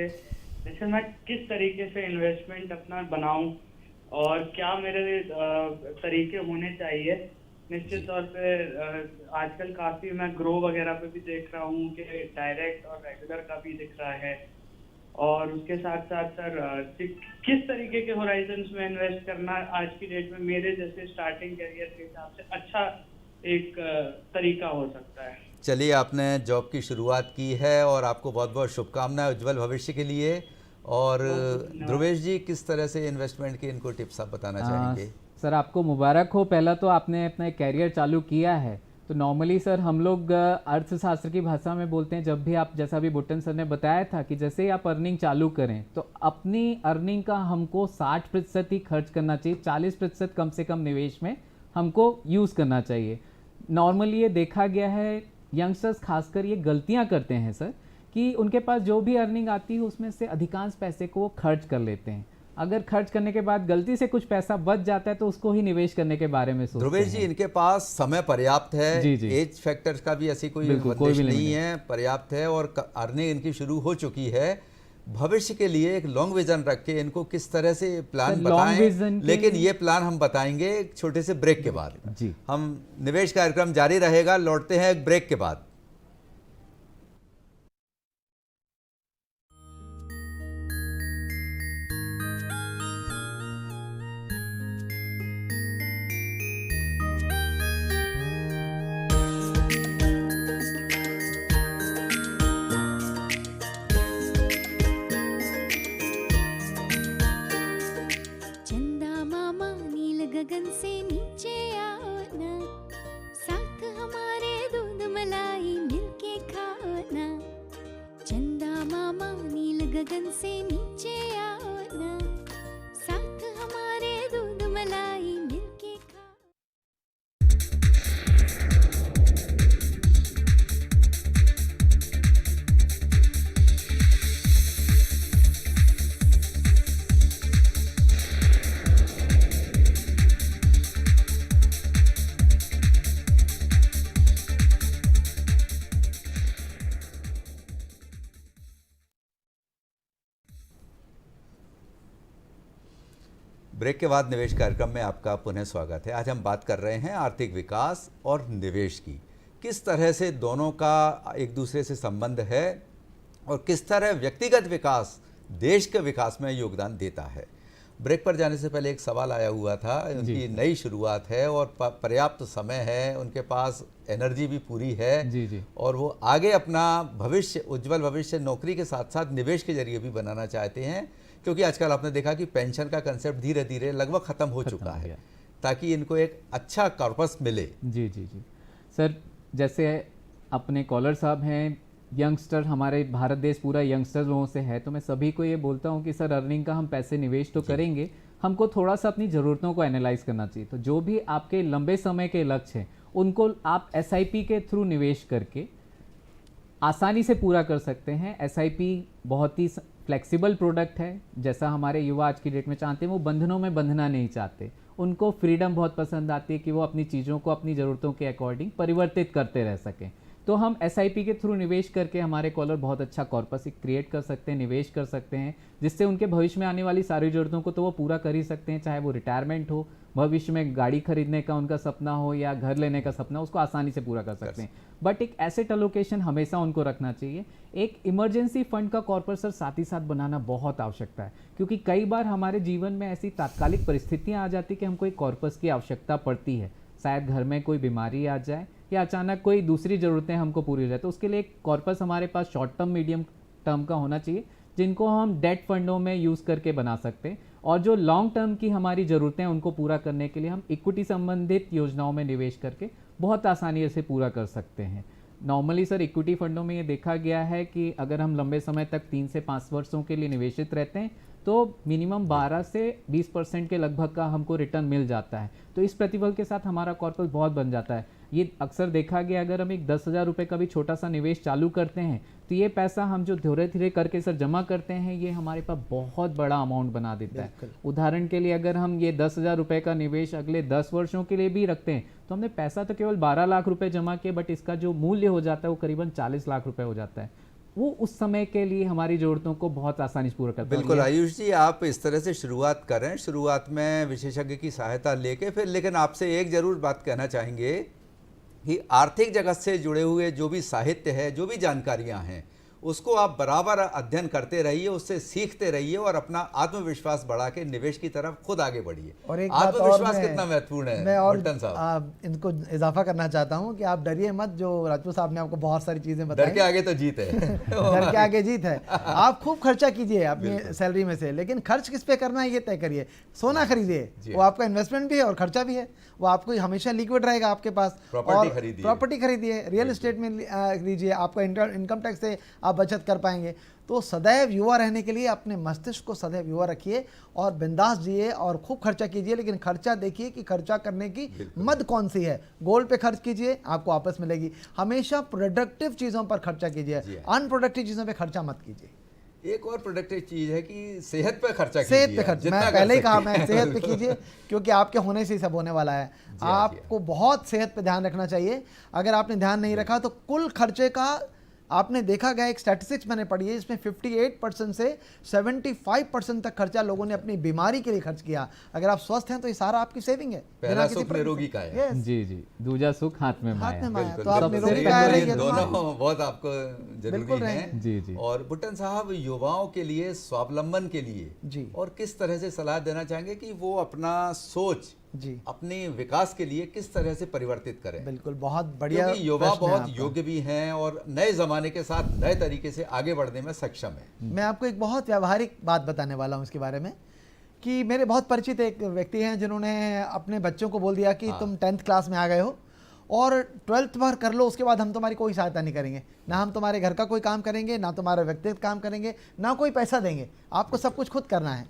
जैसे मैं किस तरीके से इन्वेस्टमेंट अपना बनाऊं और क्या मेरे तरीके होने चाहिए। निश्चित तौर पे आजकल काफ़ी मैं ग्रो वगैरह पे भी देख रहा हूँ कि डायरेक्ट और रेगुलर का भी दिख रहा है, और उसके साथ साथ सर किस तरीके के होराइजन्स में इन्वेस्ट करना आज की डेट में मेरे जैसे स्टार्टिंग करियर के हिसाब से अच्छा एक तरीका हो सकता है। चलिए, आपने जॉब की शुरुआत की है और आपको बहुत बहुत शुभकामनाएं उज्जवल भविष्य के लिए। और ध्रुवेश जी, किस तरह से इन्वेस्टमेंट के इनको टिप्स आप बताना चाहेंगे? सर आपको मुबारक हो, पहला तो आपने अपना एक कैरियर चालू किया है। तो नॉर्मली सर हम लोग अर्थशास्त्र की भाषा में बोलते हैं, जब भी आप, जैसा भी बुट्टन सर ने बताया था कि जैसे ही आप अर्निंग चालू करें तो अपनी अर्निंग का हमको 60% ही खर्च करना चाहिए, 40% कम से कम निवेश में हमको यूज़ करना चाहिए। नॉर्मली ये देखा गया है, यंगस्टर्स खासकर ये गलतियां करते हैं सर, कि उनके पास जो भी अर्निंग आती है उसमें से अधिकांश पैसे को वो खर्च कर लेते हैं। अगर खर्च करने के बाद गलती से कुछ पैसा बच जाता है तो उसको ही निवेश करने के बारे में सोचते हैं। ध्रुवेश जी, इनके पास समय पर्याप्त है, जी, जी। एज फैक्टर्स का भी ऐसी कोई बिल्कुल, कोई बंदिश भी नहीं limit है, पर्याप्त है और अर्निंग इनकी शुरू हो चुकी है। भविष्य के लिए एक लॉन्ग विजन रख के इनको किस तरह से प्लान सर, लॉन्ग बताएं, विजन के लेकिन लिए- ये प्लान हम बताएंगे एक छोटे से ब्रेक के बाद। जी। हम निवेश कार्यक्रम जारी रहेगा, लौटते हैं एक ब्रेक के बाद। चंदा मामा नील गगन से नीचे आओ ना, साथ हमारे दूध मलाई मिलके खाओ ना। चंदा मामा नील गगन से नीचे आओ ना, साथ हमारे दूध मलाई मिलके खाओ। ब्रेक के बाद निवेश कार्यक्रम में आपका पुनः स्वागत है। आज हम बात कर रहे हैं आर्थिक विकास और निवेश की, किस तरह से दोनों का एक दूसरे से संबंध है और किस तरह व्यक्तिगत विकास देश के विकास में योगदान देता है। ब्रेक पर जाने से पहले एक सवाल आया हुआ था, उनकी नई शुरुआत है और पर्याप्त समय है, उनके पास एनर्जी भी पूरी है जी जी। और वो आगे अपना भविष्य, उज्जवल भविष्य नौकरी के साथ साथ निवेश के जरिए भी बनाना चाहते हैं, क्योंकि आजकल आपने देखा कि पेंशन का कंसेप्ट धीरे धीरे लगभग ख़त्म हो चुका है, ताकि इनको एक अच्छा कॉर्पस मिले। जी जी जी सर, जैसे अपने कॉलर साहब हैं, यंगस्टर, हमारे भारत देश पूरा यंगस्टर लोगों से है, तो मैं सभी को ये बोलता हूँ कि सर अर्निंग का हम पैसे निवेश तो करेंगे, हमको थोड़ा सा अपनी ज़रूरतों को एनालाइज करना चाहिए। तो जो भी आपके लंबे समय के लक्ष्य हैं उनको आप SIP के थ्रू निवेश करके आसानी से पूरा कर सकते हैं। SIP बहुत ही फ्लेक्सिबल प्रोडक्ट है, जैसा हमारे युवा आज की डेट में चाहते हैं, वो बंधनों में बंधना नहीं चाहते, उनको फ्रीडम बहुत पसंद आती है कि वो अपनी चीज़ों को अपनी ज़रूरतों के अकॉर्डिंग परिवर्तित करते रह सकें। तो हम SIP के थ्रू निवेश करके हमारे कॉलर बहुत अच्छा कॉर्पस क्रिएट कर सकते हैं, निवेश कर सकते हैं, जिससे उनके भविष्य में आने वाली सारी ज़रूरतों को तो वो पूरा कर ही सकते हैं, चाहे वो रिटायरमेंट हो, भविष्य में गाड़ी खरीदने का उनका सपना हो या घर लेने का सपना, उसको आसानी से पूरा कर सकते हैं। बट एक एसेट एलोकेशन हमेशा उनको रखना चाहिए। एक इमरजेंसी फंड का कॉर्पस सर साथ ही साथ बनाना बहुत आवश्यकता है, क्योंकि कई बार हमारे जीवन में ऐसी तात्कालिक परिस्थितियां आ जाती कि हमको एक कॉर्पस की आवश्यकता पड़ती है। शायद घर में कोई बीमारी आ जाए या अचानक कोई दूसरी ज़रूरतें हमको पूरी हो जाए, तो उसके लिए एक कॉर्पस हमारे पास शॉर्ट टर्म मीडियम टर्म का होना चाहिए, जिनको हम डेट फंडों में यूज़ करके बना सकते हैं। और जो लॉन्ग टर्म की हमारी ज़रूरतें हैं उनको पूरा करने के लिए हम इक्विटी संबंधित योजनाओं में निवेश करके बहुत आसानी से पूरा कर सकते हैं। नॉर्मली सर इक्विटी फंडों में ये देखा गया है कि अगर हम लंबे समय तक 3 से 5 वर्षों के लिए निवेशित रहते हैं तो मिनिमम 12 से 20% के लगभग का हमको रिटर्न मिल जाता है। तो इस प्रतिफल के साथ हमारा कॉर्पस बहुत बन जाता है। ये अक्सर देखा गया, अगर हम एक 10,000 रुपये का भी छोटा सा निवेश चालू करते हैं तो ये पैसा हम जो धीरे धीरे करके सर जमा करते हैं, ये हमारे पास बहुत बड़ा अमाउंट बना देता है। उदाहरण के लिए अगर हम ये 10,000 रुपये का निवेश अगले 10 वर्षों के लिए भी रखते हैं तो हमने पैसा तो केवल 12 लाख रुपए जमा किए, बट इसका जो मूल्य हो जाता है वो करीबन 40 लाख रुपए हो जाता है। वो उस समय के लिए हमारी ज़रूरतों को बहुत आसानी से पूरा करता है। बिल्कुल आयुष जी, आप इस तरह से शुरुआत करें, शुरुआत में विशेषज्ञ की सहायता लेके फिर, लेकिन आपसे एक ज़रूर बात कहना चाहेंगे कि आर्थिक जगत से जुड़े हुए जो भी साहित्य है, जो भी जानकारियां हैं, उसको आप बराबर अध्ययन करते रहिए, उससे सीखते रहिए और अपना आत्मविश्वास बढ़ा के निवेश की तरफ खुद आगे बढ़िए। और एक बात और आत्मविश्वास कितना महत्वपूर्ण है, मैं और बुल्टन साहब इनको इजाफा करना चाहता हूँ कि आप डरिए मत। जो राजपूत साहब ने आपको बहुत सारी चीजें बताई, डर के आगे तो जीत है डर के आगे जीत है। आप खूब खर्चा कीजिए अपनी सैलरी में से, लेकिन खर्च किस पे करना है ये तय करिए। सोना खरीदिए, वो आपका इन्वेस्टमेंट भी है और खर्चा भी है, वो आपको हमेशा लिक्विड रहेगा आपके पास। प्रॉपर्टी खरीदिए, रियल एस्टेट में लीजिए, आपका इनकम टैक्स से आप बचत कर पाएंगे। तो सदैव युवा रहने के लिए अपने मस्तिष्क को सदैव युवा रखिए और बिंदास जिए और खूब खर्चा कीजिए, लेकिन खर्चा देखिए कि खर्चा करने की मद कौन सी है। गोल्ड पे खर्च कीजिए, आपको वापस मिलेगी। हमेशा प्रोडक्टिव चीज़ों पर खर्चा कीजिए, अनप्रोडक्टिव चीज़ों पे खर्चा मत कीजिए। एक और प्रोडक्टिव चीज है कि सेहत पे खर्चा कीजिए। सेहत पे खर्च, मैं पहले ही कहा, मैं सेहत पे कीजिए, क्योंकि आपके होने से ही सब होने वाला है। आपको बहुत सेहत पे ध्यान रखना चाहिए। अगर आपने ध्यान नहीं रखा तो कुल खर्चे का, आपने देखा गया एक स्टैटिस्टिक्स मैंने पढ़ी है, इसमें 58% से 75% तक खर्चा लोगों ने अपनी बीमारी के लिए खर्च किया। अगर आप स्वस्थ हैं तो ये सारा आपकी सेविंग है। पहला सुख निरोगी का है। जी जी, दूजा सुख हाथ में माया। तो आप निरोगी का रहिए, दोनों बहुत आपको जरूरी है। जी जी। और बुल्टन साहब, युवाओं के लिए स्वावलंबन के लिए जी और किस तरह से सलाह देना चाहेंगे कि वो अपना सोच जी अपने विकास के लिए किस तरह से परिवर्तित करें? बिल्कुल, बहुत बढ़िया। क्योंकि युवा बहुत योग्य भी हैं और नए जमाने के साथ नए तरीके से आगे बढ़ने में सक्षम है। मैं आपको एक बहुत व्यावहारिक बात बताने वाला हूँ इसके बारे में, कि मेरे बहुत परिचित एक व्यक्ति हैं जिन्होंने अपने बच्चों को बोल दिया कि तुम 10th क्लास में आ गए हो और 12th भर कर लो, उसके बाद हम तुम्हारी कोई सहायता नहीं करेंगे, ना हम तुम्हारे घर का कोई काम करेंगे, ना तुम्हारा व्यक्तिगत काम करेंगे, ना कोई पैसा देंगे, आपको सब कुछ खुद करना है।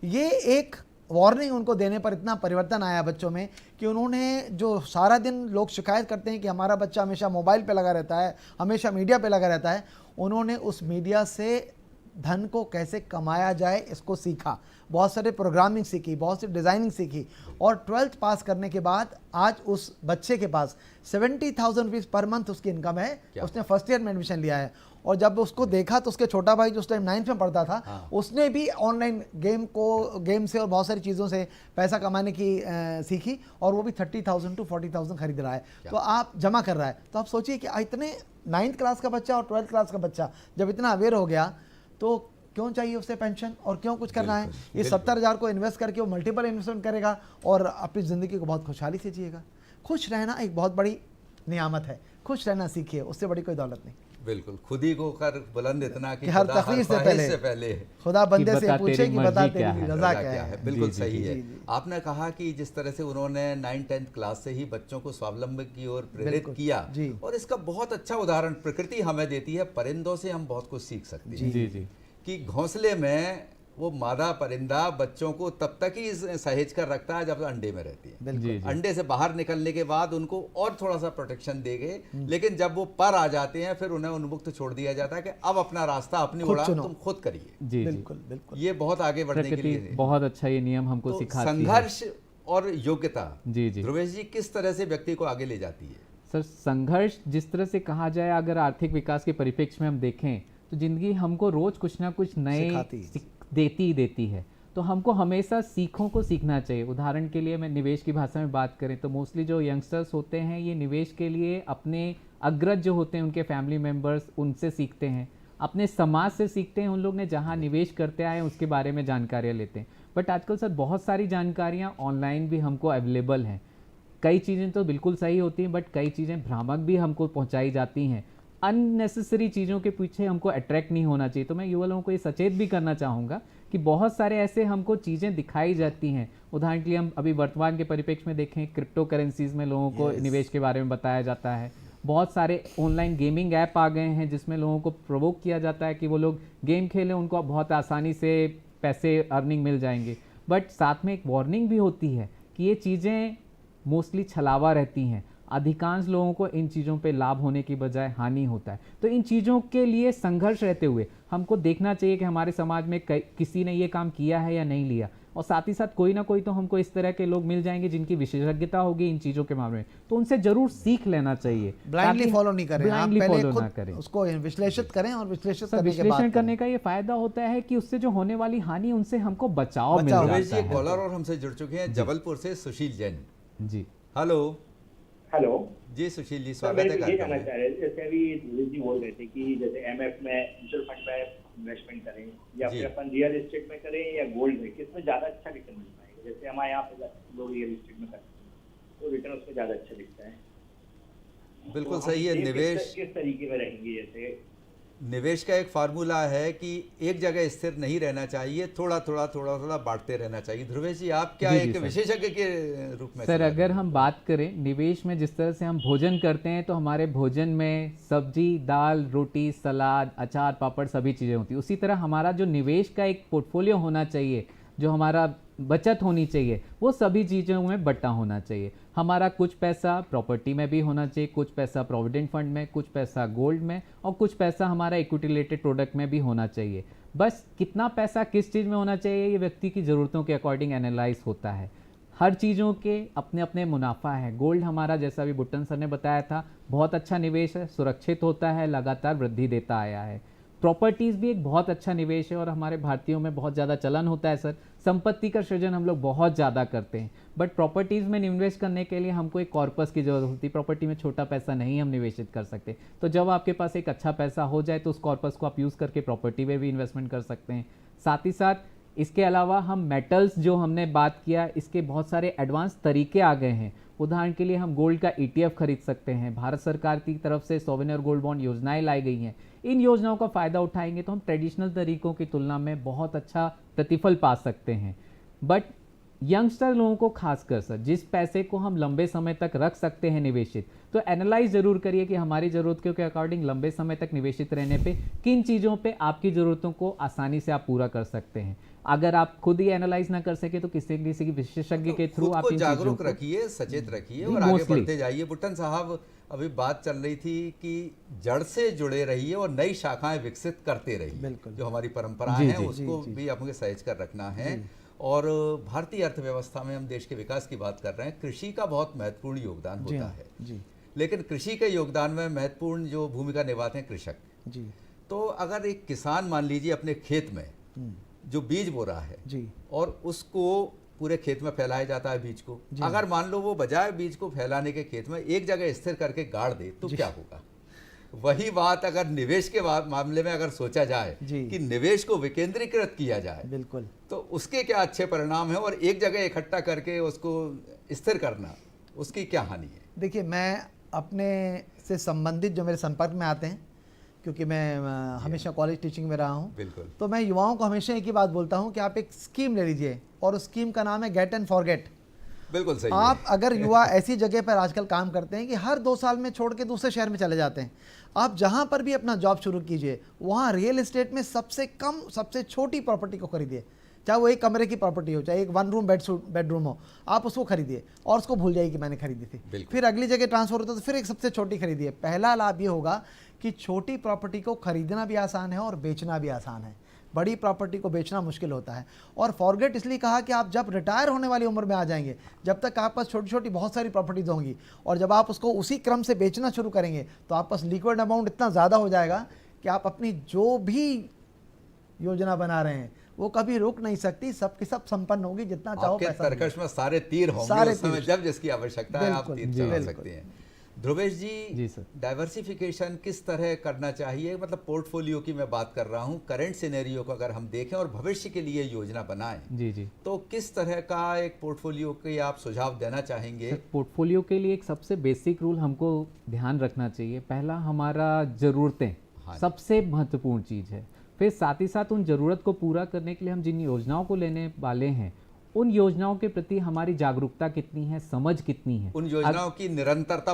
ये एक वार्निंग उनको देने पर इतना परिवर्तन आया बच्चों में कि उन्होंने, जो सारा दिन लोग शिकायत करते हैं कि हमारा बच्चा हमेशा मोबाइल पे लगा रहता है, हमेशा मीडिया पे लगा रहता है, उन्होंने उस मीडिया से धन को कैसे कमाया जाए इसको सीखा। बहुत सारे प्रोग्रामिंग सीखी, बहुत सी डिज़ाइनिंग सीखी और 12th पास करने के बाद आज उस बच्चे के पास 70,000 रुपीज़ पर मंथ उसकी इनकम है। उसने फर्स्ट ईयर में एडमिशन लिया है और जब उसको देखा तो उसके छोटा भाई जो उस टाइम 9th में पढ़ता था, उसने भी ऑनलाइन गेम से और बहुत सारी चीज़ों से पैसा कमाने की सीखी और वो भी 30,000 to 40,000 खरीद रहा है। तो आप जमा कर रहा है, तो आप सोचिए कि इतने 9th क्लास का बच्चा और 12th क्लास का बच्चा जब इतना अवेयर हो गया तो क्यों चाहिए उसे पेंशन और क्यों कुछ करना है। ये 70,000 को इन्वेस्ट करके वो मल्टीपल इन्वेस्टमेंट करेगा और अपनी ज़िंदगी को बहुत खुशहाली से जिएगा। खुश रहना एक बहुत बड़ी नियामत है, खुश रहना सीखिए, उससे बड़ी कोई दौलत नहीं। बिल्कुल, खुद ही को कर बुलंद इतना कि हर तकलीफ से पहले खुदा बंदे से पूछे कि बता तेरी रजा क्या है। बिल्कुल सही है। आपने कहा कि जिस तरह से उन्होंने 9th-10th क्लास से ही बच्चों को स्वावलंबन की ओर प्रेरित किया, और इसका बहुत अच्छा उदाहरण प्रकृति हमें देती है। परिंदों से हम बहुत कुछ सीख सकते हैं। जी जी। कि घोंसले में वो मादा परिंदा बच्चों को तब तक ही सहेज कर रखता है जब अंडे में रहती है। अंडे से बाहर निकलने के बाद उनको और थोड़ा सा प्रोटेक्शन देंगे, लेकिन जब वो पर आ जाते हैं फिर उन्हें उन्मुक्त छोड़ दिया जाता है कि अब अपना रास्ता, अपनी उड़ान तुम खुद करिए। जी बिल्कुल बिल्कुल। ये बहुत आगे बढ़ने के लिए बहुत अच्छा ये नियम हमको सिखाती है। संघर्ष और योग्यता, जी जी, ध्रुवेश जी, किस तरह से व्यक्ति को आगे ले जाती है? सर, संघर्ष जिस तरह से कहा जाए, अगर आर्थिक विकास के परिप्रेक्ष्य में हम देखें तो जिंदगी हमको रोज कुछ ना कुछ नए देती है। तो हमको हमेशा सीखों को सीखना चाहिए। उदाहरण के लिए मैं निवेश की भाषा में बात करें तो मोस्टली जो यंगस्टर्स होते हैं ये निवेश के लिए अपने अग्रज जो होते हैं उनके फैमिली मेम्बर्स, उनसे सीखते हैं, अपने समाज से सीखते हैं, उन लोग ने जहाँ निवेश करते आए उसके बारे में जानकारियाँ लेते हैं। बट आजकल सर बहुत सारी जानकारियाँ ऑनलाइन भी हमको अवेलेबल हैं। कई चीज़ें तो बिल्कुल सही होती हैं, बट कई चीज़ें भ्रामक भी हमको पहुंचाई जाती हैं। अननेसेसरी चीज़ों के पीछे हमको अट्रैक्ट नहीं होना चाहिए। तो मैं युवा लोगों को ये सचेत भी करना चाहूँगा कि बहुत सारे ऐसे हमको चीज़ें दिखाई जाती हैं। उदाहरण के लिए हम अभी वर्तमान के परिप्रेक्ष्य में देखें, क्रिप्टो करेंसीज में लोगों को निवेश के बारे में बताया जाता है। बहुत सारे ऑनलाइन गेमिंग ऐप आ गए हैं जिसमें लोगों को प्रोवोक किया जाता है कि वो लोग गेम खेलें, उनको बहुत आसानी से पैसे अर्निंग मिल जाएंगे। बट साथ में एक वार्निंग भी होती है कि ये चीज़ें मोस्टली छलावा रहती हैं। अधिकांश लोगों को इन चीज़ों पे लाभ होने की बजाय हानि होता है। तो इन चीज़ों के लिए संघर्ष रहते हुए हमको देखना चाहिए कि हमारे समाज में किसी ने ये काम किया है या नहीं लिया, और साथ ही साथ कोई ना कोई तो हमको इस तरह के लोग मिल जाएंगे जिनकी विशेषज्ञता होगी इन चीज़ों के मामले में, तो उनसे जरूर सीख लेना चाहिए। ब्लाइंडली फॉलो नहीं करें, आप पहले ना करें, उसको विश्लेषित करें, और विश्लेषण करने का ये फायदा होता है कि उससे जो होने वाली हानि उनसे हमको बचाव मिल जाता है। कॉलर और हमसे जुड़ चुके हैं जबलपुर से सुशील जैन जी। हेलो जी सुशील जी, स्वागत है। ये जानना चाह रहे जैसे अभी जी बोल रहे थे कि जैसे एमएफ में म्यूचुअल फंड में इन्वेस्टमेंट करें या फिर अपन रियल एस्टेट में करें या गोल्ड में, किसमें ज्यादा अच्छा रिटर्न मिल पाएगा? जैसे हमारे यहाँ पे लोग रियल एस्टेट में करते हैं तो रिटर्न उसमें ज्यादा अच्छा दिखता है। बिल्कुल सही है। निवेश किस तरीके में रहेंगे? जैसे निवेश का एक फार्मूला है कि एक जगह स्थिर नहीं रहना चाहिए, थोड़ा थोड़ा बांटते रहना चाहिए। ध्रुवेश जी, आप क्या एक विशेषज्ञ के रूप में? सर, अगर हम बात करें निवेश में, जिस तरह से हम भोजन करते हैं तो हमारे भोजन में सब्जी, दाल, रोटी, सलाद, अचार, पापड़ सभी चीज़ें होती हैं। उसी तरह हमारा जो निवेश का एक पोर्टफोलियो होना चाहिए, जो हमारा बचत होनी चाहिए, वो सभी चीज़ों में बटा होना चाहिए। हमारा कुछ पैसा प्रॉपर्टी में भी होना चाहिए, कुछ पैसा प्रोविडेंट फंड में, कुछ पैसा गोल्ड में, और कुछ पैसा हमारा इक्विटी रिलेटेड प्रोडक्ट में भी होना चाहिए। बस कितना पैसा किस चीज़ में होना चाहिए ये व्यक्ति की ज़रूरतों के अकॉर्डिंग एनालाइज होता है। हर चीज़ों के अपने अपने मुनाफा है। गोल्ड हमारा, जैसा अभी बुट्टन सर ने बताया था, बहुत अच्छा निवेश है, सुरक्षित होता है, लगातार वृद्धि देता आया है। प्रॉपर्टीज़ भी एक बहुत अच्छा निवेश है और हमारे भारतीयों में बहुत ज़्यादा चलन होता है सर। संपत्ति का सृजन हम लोग बहुत ज़्यादा करते हैं, बट प्रॉपर्टीज़ में इन्वेस्ट करने के लिए हमको एक कॉर्पस की ज़रूरत होती है। प्रॉपर्टी में छोटा पैसा नहीं हम निवेशित कर सकते। तो जब आपके पास एक अच्छा पैसा हो जाए तो उस कॉर्पस को आप यूज़ करके प्रॉपर्टी में भी इन्वेस्टमेंट कर सकते हैं। साथ ही साथ इसके अलावा हम मेटल्स, जो हमने बात किया, इसके बहुत सारे एडवांस तरीके आ गए हैं। उदाहरण के लिए हम गोल्ड का ETF खरीद सकते हैं। भारत सरकार की तरफ से सोवेनियर गोल्ड बॉन्ड योजनाएं लाई गई हैं। इन योजनाओं का फ़ायदा उठाएंगे तो हम ट्रेडिशनल तरीकों की तुलना में बहुत अच्छा प्रतिफल पा सकते हैं। बट यंगस्टर लोगों को खासकर सर, जिस पैसे को हम लंबे समय तक रख सकते हैं निवेशित, तो एनालाइज ज़रूर करिए कि हमारी ज़रूरतों के अकॉर्डिंग लंबे समय तक निवेशित रहने पे किन चीज़ों पे आपकी ज़रूरतों को आसानी से आप पूरा कर सकते हैं। अगर आप खुद ही एनालाइज ना कर सके तो किसी की विशेषज्ञ के थ्रू आप जागरूक रखिए, सचेत रखिए और आगे बढ़ते जाइए। बुट्टन साहब, अभी बात चल रही थी कि जड़ से जुड़े रहिए और नई शाखाएं विकसित करते रहिए। जो हमारी परंपराएं हैं उसको भी आपको सहेज कर रखना है। और भारतीय अर्थव्यवस्था में हम देश के विकास की बात कर रहे हैं, कृषि का बहुत महत्वपूर्ण योगदान होता है। लेकिन कृषि के योगदान में महत्वपूर्ण जो भूमिका निभाते हैं कृषक। तो अगर एक किसान मान लीजिए अपने खेत में जो बीज बो रहा है और उसको पूरे खेत में फैलाया जाता है बीज को, अगर मान लो वो बजाय बीज को फैलाने के खेत में एक जगह स्थिर करके गाड़ दे तो क्या होगा? वही बात अगर निवेश के मामले में अगर सोचा जाए कि निवेश को विकेंद्रीकृत किया जाए, बिल्कुल, तो उसके क्या अच्छे परिणाम है और एक जगह इकट्ठा करके उसको स्थिर करना, उसकी क्या हानि है? देखिए, मैं अपने से संबंधित जो मेरे संपर्क में आते हैं, क्योंकि मैं हमेशा कॉलेज टीचिंग में रहा हूँ, बिल्कुल, तो मैं युवाओं को हमेशा एक ही बात बोलता हूँ कि आप एक स्कीम ले लीजिए और उस स्कीम का नाम है गेट एंड फॉरगेट। बिल्कुल सही। आप अगर युवा ऐसी जगह पर आजकल काम करते हैं कि हर 2 साल में छोड़ के दूसरे शहर में चले जाते हैं, आप जहाँ पर भी अपना जॉब शुरू कीजिए वहाँ रियल एस्टेट में सबसे कम, सबसे छोटी प्रॉपर्टी को खरीदिए। चाहे वो एक कमरे की प्रॉपर्टी हो, चाहे एक 1 रूम बेडरूम हो, आप उसको खरीदिए और उसको भूल जाइए कि मैंने खरीदी थी। फिर अगली जगह ट्रांसफर होता है तो फिर एक सबसे छोटी खरीदिए। पहला लाभ ये होगा कि छोटी प्रॉपर्टी को खरीदना भी आसान है और बेचना भी आसान है। बड़ी प्रॉपर्टी को बेचना मुश्किल होता है। और फॉरगेट इसलिए कहा कि आप जब रिटायर होने वाली उम्र में आ जाएंगे, जब तक आपके पास छोटी छोटी बहुत सारी प्रॉपर्टीज होंगी, और जब आप उसको उसी क्रम से बेचना शुरू करेंगे तो आपके पास लिक्विड अमाउंट इतना ज़्यादा हो जाएगा कि आप अपनी जो भी योजना बना रहे हैं वो कभी रुक नहीं सकती, सबकी सब संपन्न होगी। जितना चाहो पैसा तरकश में सारे तीर होंगे, उस समय जब जिसकी आवश्यकता है आप तीर चला सकते हैं। ध्रुवेश जी जी, सर। डाइवर्सिफिकेशन किस तरह करना चाहिए, मतलब पोर्टफोलियो की मैं बात कर रहा हूँ, करंट सिनेरियो को अगर हम देखें और भविष्य के लिए योजना बनाएं, जी जी। तो किस तरह का एक पोर्टफोलियो के आप सुझाव देना चाहेंगे? सर, पोर्टफोलियो के लिए एक सबसे बेसिक रूल हमको ध्यान रखना चाहिए। पहला, हमारा ज़रूरतें हाँ। सबसे महत्वपूर्ण चीज़ है। फिर साथ ही साथ उन ज़रूरत को पूरा करने के लिए हम जिन योजनाओं को लेने वाले हैं, उन योजनाओं के प्रति हमारी जागरूकता कितनी है, समझ कितनी है, उन योजनाओं की निरंतरता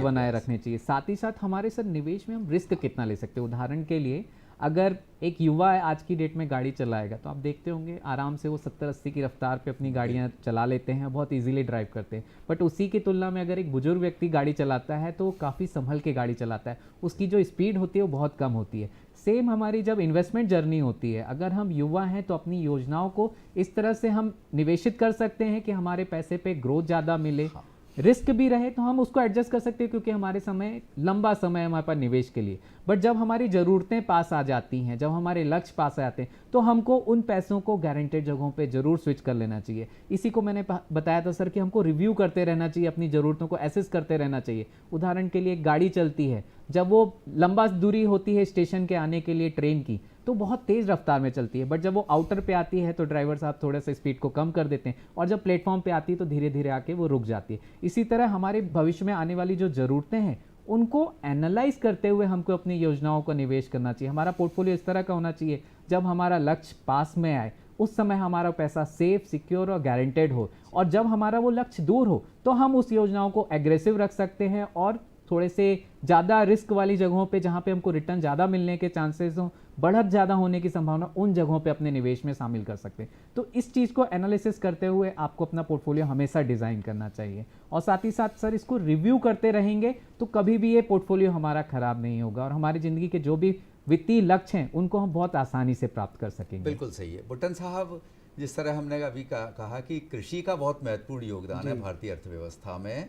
बनाए रखनी चाहिए। साथ ही साथ हमारे सर निवेश में हम रिस्क कितना ले सकते हैं। उदाहरण के लिए, अगर एक युवा आज की डेट में गाड़ी चलाएगा तो आप देखते होंगे आराम से वो 70-80 की रफ्तार पे अपनी गाड़ियां चला लेते हैं, बहुत इजीली ड्राइव करते हैं। बट उसी की तुलना में अगर एक बुजुर्ग व्यक्ति गाड़ी चलाता है तो वो काफ़ी संभल के गाड़ी चलाता है, उसकी जो स्पीड होती है वो बहुत कम होती है। सेम हमारी जब इन्वेस्टमेंट जर्नी होती है, अगर हम युवा हैं तो अपनी योजनाओं को इस तरह से हम निवेशित कर सकते हैं कि हमारे पैसे पे ग्रोथ ज़्यादा मिले, रिस्क भी रहे तो हम उसको एडजस्ट कर सकते हैं, क्योंकि हमारे समय लंबा समय है हमारे पास निवेश के लिए। बट जब हमारी ज़रूरतें पास आ जाती हैं, जब हमारे लक्ष्य पास आ जाते हैं, तो हमको उन पैसों को गारंटेड जगहों पे जरूर स्विच कर लेना चाहिए। इसी को मैंने बताया था सर कि हमको रिव्यू करते रहना चाहिए, अपनी ज़रूरतों को एसेस करते रहना चाहिए। उदाहरण के लिए, एक गाड़ी चलती है, जब वो लंबा दूरी होती है स्टेशन के आने के लिए ट्रेन की, तो बहुत तेज़ रफ्तार में चलती है। बट जब वो आउटर पे आती है तो ड्राइवर साहब थोड़ा सा स्पीड को कम कर देते हैं, और जब प्लेटफॉर्म पे आती है तो धीरे धीरे आके वो रुक जाती है। इसी तरह हमारे भविष्य में आने वाली जो ज़रूरतें हैं, उनको एनालाइज करते हुए हमको अपनी योजनाओं का निवेश करना चाहिए। हमारा पोर्टफोलियो इस तरह का होना चाहिए, जब हमारा लक्ष्य पास में आए उस समय हमारा पैसा सेफ, सिक्योर और गारंटेड हो, और जब हमारा वो लक्ष्य दूर हो तो हम उस योजनाओं को एग्रेसिव रख सकते हैं, और थोड़े से ज़्यादा रिस्क वाली जगहों पे जहाँ पे हमको रिटर्न ज़्यादा मिलने के चांसेस हों, बढ़त ज़्यादा होने की संभावना, उन जगहों पे अपने निवेश में शामिल कर सकते हैं। तो इस चीज़ को एनालिसिस करते हुए आपको अपना पोर्टफोलियो हमेशा डिज़ाइन करना चाहिए, और साथ ही साथ सर इसको रिव्यू करते रहेंगे तो कभी भी ये पोर्टफोलियो हमारा ख़राब नहीं होगा, और हमारी ज़िंदगी के जो भी वित्तीय लक्ष्य हैं उनको हम बहुत आसानी से प्राप्त कर सकेंगे। बिल्कुल सही है बुट्टन साहब। जिस तरह हमने अभी कहा कि कृषि का बहुत महत्वपूर्ण योगदान है भारतीय अर्थव्यवस्था में,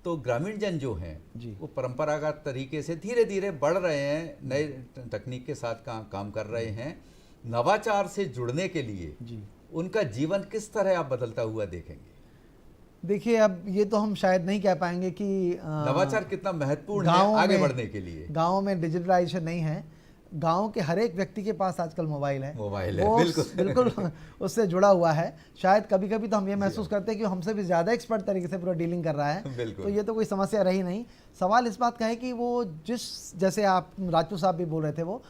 तो ग्रामीण जन जो हैं वो परंपरागत तरीके से धीरे धीरे बढ़ रहे हैं, नए तकनीक के साथ काम कर रहे हैं। नवाचार से जुड़ने के लिए उनका जीवन किस तरह आप बदलता हुआ देखेंगे? देखिए, अब ये तो हम शायद नहीं कह पाएंगे कि नवाचार कितना महत्वपूर्ण है आगे बढ़ने के लिए। गाँव में डिजिटलाइजेशन नहीं है, गांव के हर एक व्यक्ति के पास आजकल मोबाइल है, बिल्कुल उससे जुड़ा हुआ है। शायद कभी कभी तो हम ये महसूस करते हैं कि हमसे भी ज़्यादा एक्सपर्ट तरीके से पूरा डीलिंग कर रहा है, तो ये तो कोई समस्या रही नहीं। सवाल इस बात का है कि वो जैसे आप राजू साहब भी बोल रहे थे, वो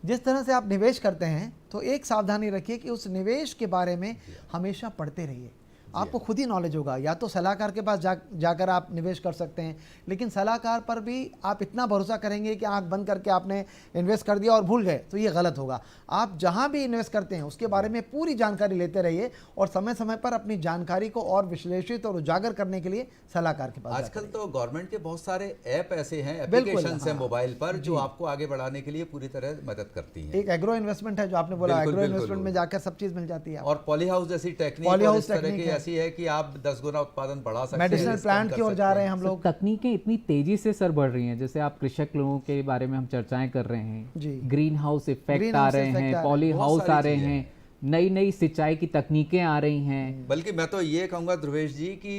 जिस तरह से आप निवेश करते हैं, तो एक सावधानी रखिए कि उस निवेश के बारे में हमेशा पढ़ते रहिए। आपको खुद ही नॉलेज होगा, या तो सलाहकार के पास जाकर आप निवेश कर सकते हैं, लेकिन सलाहकार पर भी आप इतना भरोसा करेंगे कि आंख बंद करके आपने इन्वेस्ट कर दिया और भूल गए, तो ये गलत होगा। आप जहां भी इन्वेस्ट करते हैं उसके बारे में पूरी जानकारी लेते रहिए, और समय समय पर अपनी जानकारी को और विश्लेषित और उजागर करने के लिए सलाहकार के पास। आजकल तो गवर्नमेंट के बहुत सारे ऐप ऐसे हैं, एप्लीकेशन है मोबाइल पर, जो आपको आगे बढ़ाने के लिए पूरी तरह मदद करती है। एक एग्रो इन्वेस्टमेंट है जो आपने बोला, एग्रो इन्वेस्टमेंट में जाकर सब चीज मिल जाती है। और पॉली हाउस जैसी टेक्निक ऐसी है कि आप 10 गुना उत्पादन बढ़ा सकते हैं। मेडिसिनल प्लांट की ओर जा रहे हैं हम लोग। तकनीकें इतनी तेजी से सर बढ़ रही हैं, जैसे आप कृषक लोगों के बारे में हम चर्चाएं कर रहे हैं, ग्रीन हाउस इफेक्ट आ रहे हैं, पॉली हाउस आ रहे हैं, नई नई सिंचाई की तकनीकें आ रही हैं। बल्कि मैं तो ये कहूँगा ध्रुवेश जी कि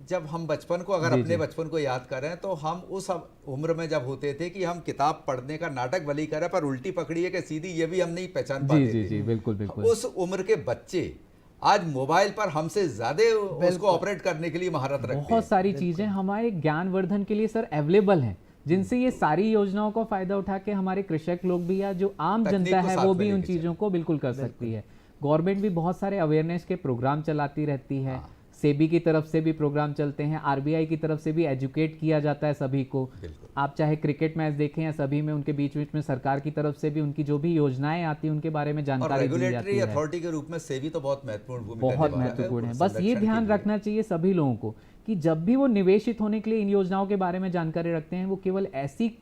जब हम बचपन को, अगर अपने बचपन को याद करें, तो हम उस उम्र में जब होते थे कि हम किताब पढ़ने का नाटक भले करें पर उल्टी पकड़िए कि सीधी, ये भी हम नहीं पहचान पाते थे। जी बिल्कुल बिल्कुल। उस उम्र के बच्चे आज मोबाइल पर हमसे ज्यादा उसको ऑपरेट करने के लिए महारत रखते हैं। बहुत सारी चीजें हमारे ज्ञानवर्धन के लिए सर अवेलेबल हैं, जिनसे ये सारी योजनाओं का फायदा उठा के हमारे कृषक लोग भी या जो आम जनता है वो भी उन चीजों को बिल्कुल कर सकती है। गवर्नमेंट भी बहुत सारे अवेयरनेस के प्रोग्राम चलाती रहती है, सेबी की तरफ से भी प्रोग्राम चलते हैं, आरबीआई की तरफ से भी एजुकेट किया जाता है सभी को। आप चाहे क्रिकेट मैच देखें या सभी में उनके बीच बीच में सरकार की तरफ से भी उनकी जो भी योजनाएं आती हैं उनके बारे में जानकारी दी जाती है। अथॉरिटी के रूप में सेबी तो बहुत महत्वपूर्ण भूमिका बहुत महत्वपूर्ण है। बस ये ध्यान रखना चाहिए सभी लोगों को कि जब भी वो निवेशित होने के लिए इन योजनाओं के बारे में जानकारी रखते हैं, वो केवल ऐसी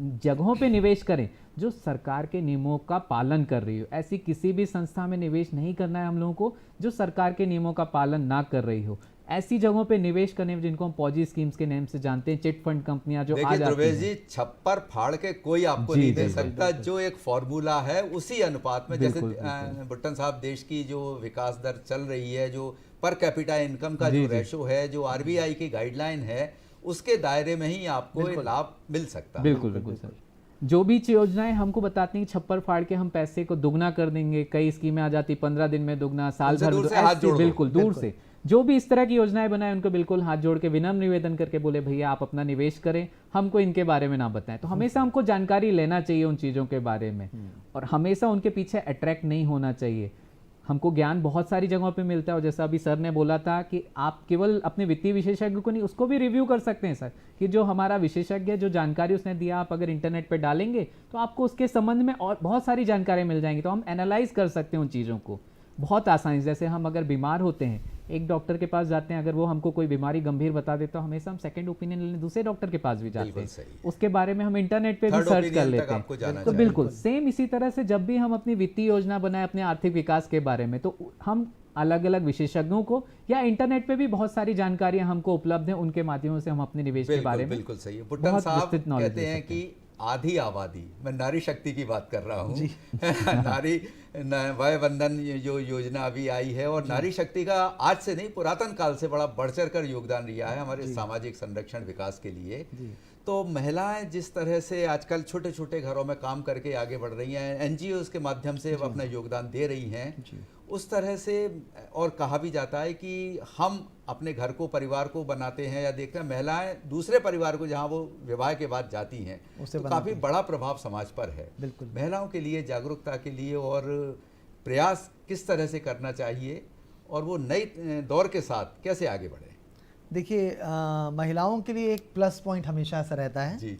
जगहों पे निवेश करें जो सरकार के नियमों का पालन कर रही हो। ऐसी किसी भी संस्था में निवेश नहीं करना है हम लोगों को जो सरकार के नियमों का पालन ना कर रही हो। ऐसी जगहों पे निवेश करने में जिनको हम पॉजी स्कीम्स के नाम से जानते हैं, चिट फंड कंपनियां जो आ जाती हैं। जी, छप्पर फाड़ के कोई आपको नहीं दे सकता। जो एक फॉर्मूला है उसी अनुपात में, जैसे बुट्टन साहब, देश की जो विकास दर चल रही है, जो पर कैपिटा इनकम का जो रेशो है, जो आरबीआई की गाइडलाइन है, उसके दायरे में ही आपको ये लाभ मिल सकता है। बिल्कुल बिल्कुल सर। जो भी योजनाएं हमको बताती हैं छप्पर फाड़ के हम पैसे को दुगना कर देंगे, कई स्कीमें आ जाती 15 दिन में दुगना, साल उनसे भर दूर से हाथ जोड़ दो। बिल्कुल दूर से जो भी इस तरह की योजनाएं बनाए उनको बिल्कुल हाथ जोड़ के विनम्र निवेदन करके बोले भैया आप अपना निवेश करें, हमको इनके बारे में ना बताएं। तो हमेशा हमको जानकारी लेना चाहिए उन चीज़ों के बारे में, और हमेशा उनके पीछे अट्रैक्ट नहीं होना चाहिए। हमको ज्ञान बहुत सारी जगहों पे मिलता है, और जैसा अभी सर ने बोला था कि आप केवल अपने वित्तीय विशेषज्ञ को नहीं, उसको भी रिव्यू कर सकते हैं सर, कि जो हमारा विशेषज्ञ जो जानकारी उसने दिया आप अगर इंटरनेट पे डालेंगे तो आपको उसके संबंध में और बहुत सारी जानकारी मिल जाएंगी। तो हम एनालाइज कर सकते हैं उन चीज़ों को बहुत आसानी से। जैसे हम अगर बीमार होते हैं, एक डॉक्टर के पास जाते हैं, अगर वो हमको कोई बीमारी गंभीर बता देता है, हमेशा हम सेकंड ओपिनियन लेने दूसरे डॉक्टर के पास भी जाते हैं, उसके बारे में हम इंटरनेट पे भी सर्च कर लेते हैं। तो बिल्कुल सेम इसी तरह से जब भी हम अपनी वित्तीय योजना बनाए अपने आर्थिक विकास के बारे में, तो हम अलग अलग विशेषज्ञों को या इंटरनेट पे भी बहुत सारी जानकारियां हमको उपलब्ध हैं, उनके माध्यमों से हम अपने निवेश के बारे में बिल्कुल सही है। बुट्टन साहब कहते हैं कि आधी आबादी, मैं नारी शक्ति की बात कर रहा हूँ नारी वय वंदन जो योजना अभी आई है, और नारी शक्ति का आज से नहीं पुरातन काल से बड़ा बढ़ चढ़ कर योगदान रहा है हमारे सामाजिक संरक्षण विकास के लिए। तो महिलाएं जिस तरह से आजकल छोटे छोटे घरों में काम करके आगे बढ़ रही हैं, एनजीओ के माध्यम से अपना योगदान दे रही हैं, उस तरह से, और कहा भी जाता है कि हम अपने घर को परिवार को बनाते हैं या देखते हैं, महिलाएं दूसरे परिवार को जहां वो विवाह के बाद जाती हैं तो काफ़ी बड़ा प्रभाव समाज पर है। महिलाओं के लिए जागरूकता के लिए और प्रयास किस तरह से करना चाहिए और वो नई दौर के साथ कैसे आगे बढ़े? देखिए महिलाओं के लिए एक प्लस पॉइंट हमेशा ऐसा रहता है जी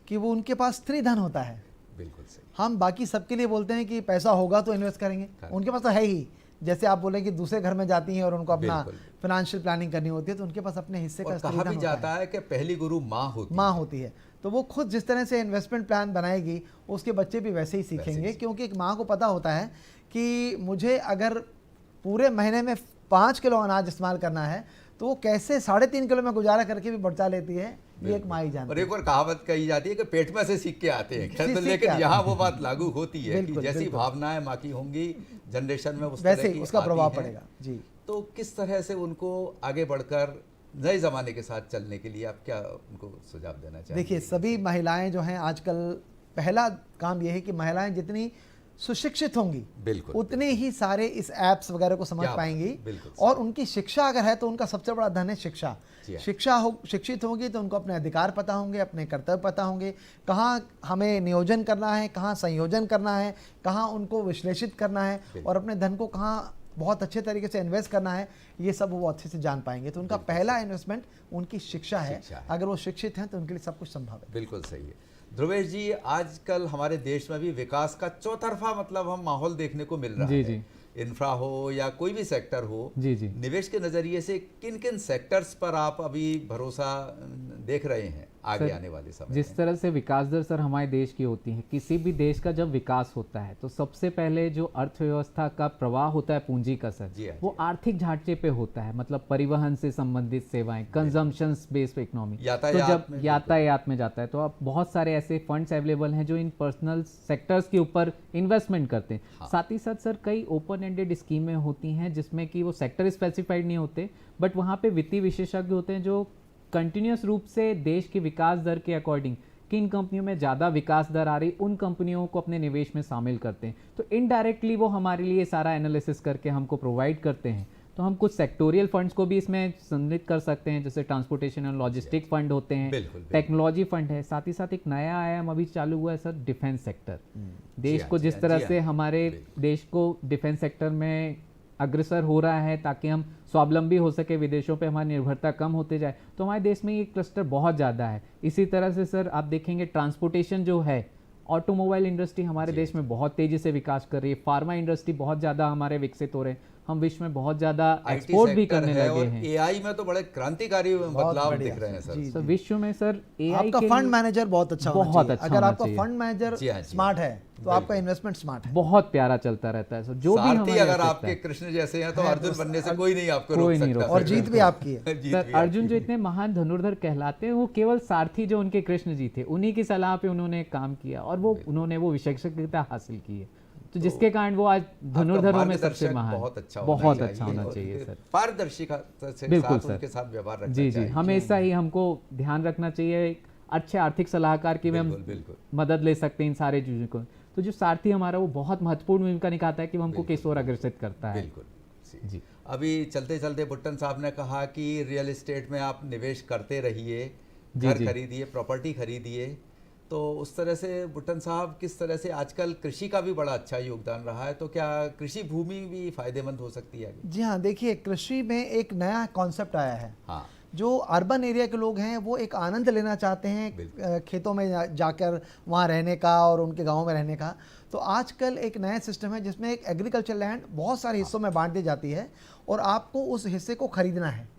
कि वो उनके पास स्त्री धन होता है। बिल्कुल सही। हम बाकी सबके लिए बोलते हैं कि पैसा होगा तो इन्वेस्ट करेंगे, उनके पास तो है ही। जैसे आप बोले कि दूसरे घर में जाती हैं और उनको अपना फाइनेंशियल प्लानिंग करनी होती है, तो उनके पास अपने हिस्से का कहा भी जाता है कि पहली गुरु माँ होती है। तो वो खुद जिस तरह से इन्वेस्टमेंट प्लान बनाएगी उसके बच्चे भी वैसे ही सीखेंगे, क्योंकि एक माँ को पता होता है कि मुझे अगर पूरे महीने में 5 किलो अनाज इस्तेमाल करना है तो वो कैसे 3.5 किलो में गुजारा करके भी बचा लेती है, ये एक माँ ही जानती है। और एक और कहावत कही जाती है कि पेट में से सीख के आते हैं, खैर, तो लेकिन यहाँ वो बात लागू होती है कि जैसी भावनाएं माँ की होंगी जनरेशन में उस वैसे उसका प्रभाव पड़ेगा। जी, तो किस तरह से उनको आगे बढ़कर नए ज़माने के साथ चलने के लिए आप क्या उनको सुझाव देना चाहेंगे? देखिए सभी महिलाएं जो हैं आजकल, पहला काम यह है कि महिलाएं जितनी सुशिक्षित होंगी बिल्कुल उतने ही सारे इस ऐप्स वगैरह को समझ पाएंगी, और उनकी शिक्षा अगर है तो उनका सबसे बड़ा धन है शिक्षा। शिक्षित होगी तो उनको अपने अधिकार पता होंगे, अपने कर्तव्य पता होंगे, कहाँ हमें नियोजन करना है, कहाँ संयोजन करना है, कहाँ उनको विश्लेषित करना है, और अपने धन को कहाँ बहुत अच्छे तरीके से इन्वेस्ट करना है, ये सब वो अच्छे से जान पाएंगे। तो उनका पहला इन्वेस्टमेंट उनकी शिक्षा है। अगर वो शिक्षित हैं तो उनके लिए सब कुछ संभव है। बिल्कुल सही है। ध्रुवेश जी, आजकल हमारे देश में भी विकास का चौतरफा मतलब हम माहौल देखने को मिल रहा है। इंफ्रा हो या कोई भी सेक्टर हो, निवेश के नजरिए से किन किन सेक्टर्स पर आप अभी भरोसा देख रहे हैं आगे आने वाले समय? जिस तरह से विकास दर सर हमारे देश की होती है, किसी भी देश का जब विकास होता है तो सबसे पहले जो अर्थव्यवस्था का प्रवाह होता है पूंजी का सर, वो आर्थिक ढांचे पे होता है, मतलब परिवहन से संबंधित सेवाएं, कंजम्पशन बेस्ड इकोनॉमी। तो जब यातायात में जाता है तो अब बहुत सारे ऐसे फंड्स अवेलेबल हैं जो इन पर्सनल सेक्टर्स के ऊपर इन्वेस्टमेंट करते हैं। साथ ही साथ सर कई ओपन एंडेड स्कीमें होती हैं जिसमें कि वो सेक्टर स्पेसिफाइड नहीं होते, बट वहाँ पे वित्तीय विशेषज्ञ होते हैं जो कंटिन्यूस रूप से देश की विकास दर के अकॉर्डिंग किन कंपनियों में ज़्यादा विकास दर आ रही उन कंपनियों को अपने निवेश में शामिल करते हैं। तो इनडायरेक्टली वो हमारे लिए सारा एनालिसिस करके हमको प्रोवाइड करते हैं। तो हम कुछ सेक्टोरियल फंड्स को भी इसमें सम्मिलित कर सकते हैं, जैसे ट्रांसपोर्टेशन और लॉजिस्टिक फंड होते हैं, टेक्नोलॉजी फंड है। साथ ही साथ एक नया आयाम अभी चालू हुआ है सर, डिफेंस सेक्टर। देश को जिस तरह से हमारे देश को डिफेंस सेक्टर में अग्रसर हो रहा है ताकि हम स्वावलंबी हो सके, विदेशों पे हमारी निर्भरता कम होते जाए, तो हमारे देश में ये क्लस्टर बहुत ज़्यादा है। इसी तरह से सर आप देखेंगे ट्रांसपोर्टेशन जो है, ऑटोमोबाइल इंडस्ट्री हमारे देश में बहुत तेजी से विकास कर रही है, फार्मा इंडस्ट्री बहुत ज़्यादा हमारे विकसित हो रहे हैं, हम विश्व में बहुत ज्यादा एक्सपोर्ट भी करने लगे हैं। एआई में तो बड़े क्रांतिकारी बदलाव दिख रहे हैं सर। तो विश्व में सर एआई आपका फंड मैनेजर बहुत अच्छा अगर आपका फंड मैनेजर स्मार्ट है तो आपका इन्वेस्टमेंट स्मार्ट है, बहुत प्यारा चलता रहता है सर। जो भी हमारे अगर आपके कृष्ण जैसे हैं तो अर्जुन बनने से कोई नहीं आपको रोक सकता, और जीत भी आपकी है। सर अर्जुन जो इतने महान धनुर्धर कहलाते हैं वो केवल सारथी जो उनके कृष्ण जी थे उन्हीं की सलाह पे उन्होंने काम किया और वो उन्होंने वो विशेषज्ञता हासिल की है। तो जिसके कारण वो आज धनुर्धरों में सबसे मार्गदर्शक महान, बहुत अच्छा बहुत अच्छा चाहिए होना और चाहिए सर। पारदर्शिता से बिल्कुल साथ सर। उनके साथ व्यवहार रखना जी चाहिए। हमेशा ही हमको ध्यान रखना चाहिए एक अच्छे आर्थिक सलाहकार की भी हम बिल्कुल, बिल्कुल। मदद ले सकते हैं इन सारे चीज़ों को। तो जो सारथी हमारा वो बहुत महत्वपूर्ण भूमिका निभाता है कि वो हमको किस ओर अग्रसित करता है। बिल्कुल जी। अभी चलते चलते बुट्टन साहब ने कहा कि रियल एस्टेट में आप निवेश करते रहिए, जी, घर जी। खरीदिए, प्रॉपर्टी खरीदिए। तो उस तरह से बुट्टन साहब किस तरह से आजकल कृषि का भी बड़ा अच्छा योगदान रहा है, तो क्या कृषि भूमि भी फायदेमंद हो सकती है आगे? जी हाँ, देखिए कृषि में एक नया कॉन्सेप्ट आया है। हाँ, जो अर्बन एरिया के लोग हैं वो एक आनंद लेना चाहते हैं खेतों में जाकर वहाँ रहने का और उनके गाँव में रहने का। तो आजकल एक नया सिस्टम है जिसमें एक एग्रीकल्चर लैंड बहुत सारे हिस्सों में बांट दी जाती है और आपको उस हिस्से को खरीदना है।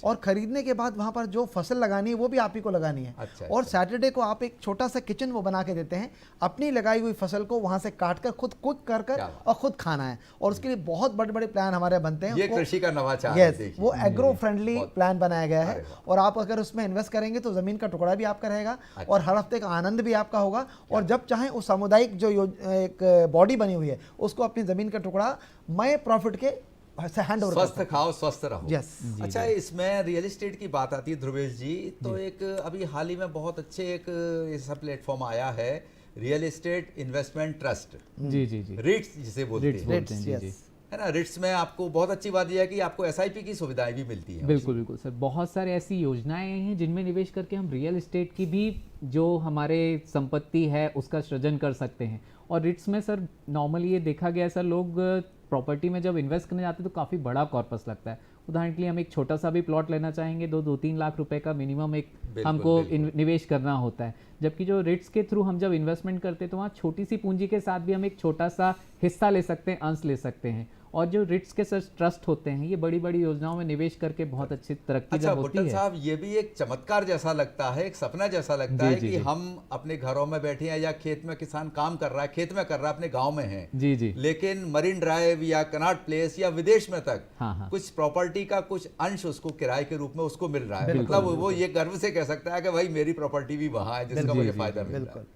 और खरीदने के बाद वहाँ पर जो फसल लगानी है वो भी आप ही को लगानी है। अच्छा, और सैटरडे को आप एक छोटा सा किचन वो बना के देते हैं, अपनी लगाई हुई फसल को वहाँ से काट कर खुद कुक कर कर और खुद खाना है। और उसके लिए बहुत बड़े बड़े प्लान हमारे बनते हैं। ये कृषि का नवाचार है, यस, देखिए। वो एग्रो फ्रेंडली प्लान बनाया गया है। अरे वाह। और आप अगर उसमें इन्वेस्ट करेंगे तो ज़मीन का टुकड़ा भी आपका रहेगा और हर हफ्ते का आनंद भी आपका होगा। और जब चाहें उस सामुदायिक जो एक बॉडी बनी हुई है उसको अपनी ज़मीन का टुकड़ा मैं प्रॉफिट के हैंड ओवर स्वस्थ खाओ स्वस्थ रहो। Yes। अच्छा, इसमें रियल एस्टेट की बात आती है ध्रुवेश जी, तो एक अभी हाल ही में बहुत अच्छे एक ऐसा प्लेटफॉर्म आया है, रियल एस्टेट इन्वेस्टमेंट ट्रस्ट, जी जी जी, रिट्स जिसे बोलते REITs हैं, बोलते हैं, जी जी। है ना। रिट्स में आपको बहुत अच्छी बात यह है कि आपको एसआईपी की सुविधाएं भी मिलती हैं। बिल्कुल बिल्कुल सर, बहुत सारे ऐसी योजनाएं हैं जिनमें निवेश करके हम रियल एस्टेट की भी जो हमारे संपत्ति है उसका सृजन कर सकते हैं। और रिट्स में सर नॉर्मली ये देखा गया है सर, लोग प्रॉपर्टी में जब इन्वेस्ट करने जाते हैं तो काफ़ी बड़ा कॉर्पस लगता है। उदाहरण के लिए हम एक छोटा सा भी प्लॉट लेना चाहेंगे 2-3 लाख रुपए का मिनिमम एक हमको निवेश करना होता है। जबकि जो रिट्स के थ्रू हम जब इन्वेस्टमेंट करते हैं तो वहाँ छोटी सी पूंजी के साथ भी हम एक छोटा सा हिस्सा ले सकते हैं, अंश ले सकते हैं। और जो रिट्स के सर ट्रस्ट होते हैं ये बड़ी बड़ी योजनाओं में निवेश करके बहुत अच्छी तरक्की अच्छा जब होती बुट्टन है। साहब, ये भी एक चमत्कार जैसा लगता है, एक सपना जैसा लगता जी, है जी, कि जी। हम अपने घरों में बैठे हैं या खेत में किसान काम कर रहा है, खेत में कर रहा है, अपने गांव में है, जी जी, लेकिन मरीन ड्राइव या कनॉट प्लेस या विदेश में तक हाँ। कुछ प्रॉपर्टी का कुछ अंश उसको किराए के रूप में उसको मिल रहा है। बिल्कुल, मतलब वो ये गर्व से कह सकता है कि भाई मेरी प्रॉपर्टी भी वहां है जिसका मुझे फायदा मिल रहा है। बिल्कुल।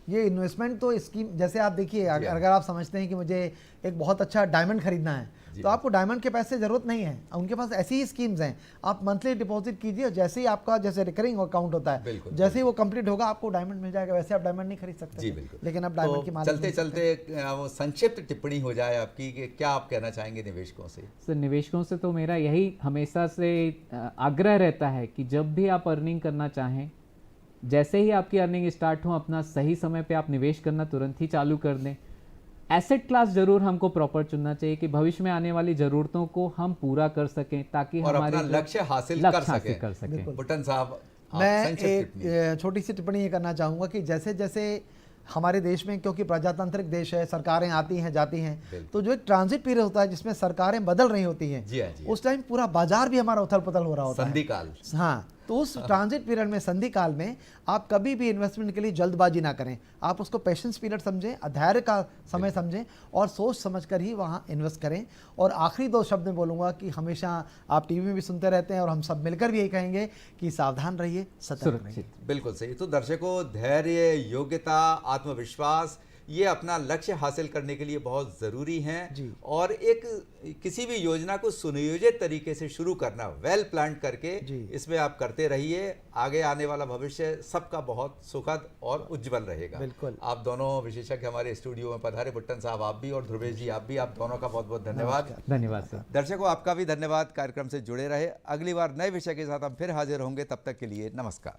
ये इन्वेस्टमेंट तो स्कीम जैसे आप देखिए, अगर आप समझते हैं कि मुझे एक बहुत अच्छा डायमंड खरीदना है तो आपको डायमंड के पैसे जरूरत नहीं है, उनके पास ऐसी ही स्कीम्स हैं। आप मंथली डिपॉजिट कीजिए, जैसे ही आपका जैसे रिकरिंग अकाउंट होता है जैसे ही वो कंप्लीट होगा आपको डायमंड मिल जाएगा। वैसे आप डायमंड नहीं खरीद सकते जी बिल्कुल। लेकिन आप डायमंड की मालिक चलते चलते वो संक्षिप्त टिप्पणी हो जाए आपकी कि क्या आप कहना चाहेंगे निवेशकों से? सर निवेशकों से तो मेरा यही हमेशा से आग्रह रहता है कि जब भी आप अर्निंग करना चाहें, जैसे ही आपकी अर्निंग स्टार्ट हो अपना सही समय पे आप निवेश करना तुरंत ही चालू कर दें। एसेट क्लास जरूर हमको प्रॉपर चुनना चाहिए कि भविष्य में आने वाली जरूरतों को हम पूरा कर सकें ताकि और हमारे अपना लक्ष्य हासिल कर सकें। बुट्टन साहब, मैं एक छोटी सी टिप्पणी ये करना चाहूँगा कि जैसे जैसे हमारे देश में, क्योंकि प्रजातांत्रिक देश है, सरकारें आती हैं जाती हैं, तो जो एक ट्रांजिट पीरियड होता है जिसमें सरकारें बदल रही होती हैं, उस टाइम पूरा बाजार भी हमारा उथल पुथल हो रहा होता है, संधिकाल। हाँ, तो उस ट्रांजिट पीरियड में, संधि काल में आप कभी भी इन्वेस्टमेंट के लिए जल्दबाजी ना करें। आप उसको पेशेंस पीरियड समझें, धैर्य का समय समझें और सोच समझकर ही वहाँ इन्वेस्ट करें। और आखिरी 2 शब्द में बोलूँगा कि हमेशा आप टीवी में भी सुनते रहते हैं और हम सब मिलकर भी यही कहेंगे कि सावधान रहिए, सतर्क रहिए। बिल्कुल सही। तो दर्शकों, धैर्य, योग्यता, आत्मविश्वास ये अपना लक्ष्य हासिल करने के लिए बहुत ज़रूरी हैं। और एक किसी भी योजना को सुनियोजित तरीके से शुरू करना, वेल प्लान करके इसमें आप करते रहिए। आगे आने वाला भविष्य सबका बहुत सुखद और उज्जवल रहेगा। बिल्कुल। आप दोनों विशेषज्ञ हमारे स्टूडियो में पधारे, बुट्टन साहब आप भी और ध्रुवेश जी आप भी, आप दोनों का बहुत बहुत धन्यवाद। धन्यवाद सर। दर्शकों, आपका भी धन्यवाद। कार्यक्रम से जुड़े रहे, अगली बार नए विषय के साथ हम फिर हाजिर होंगे। तब तक के लिए नमस्कार।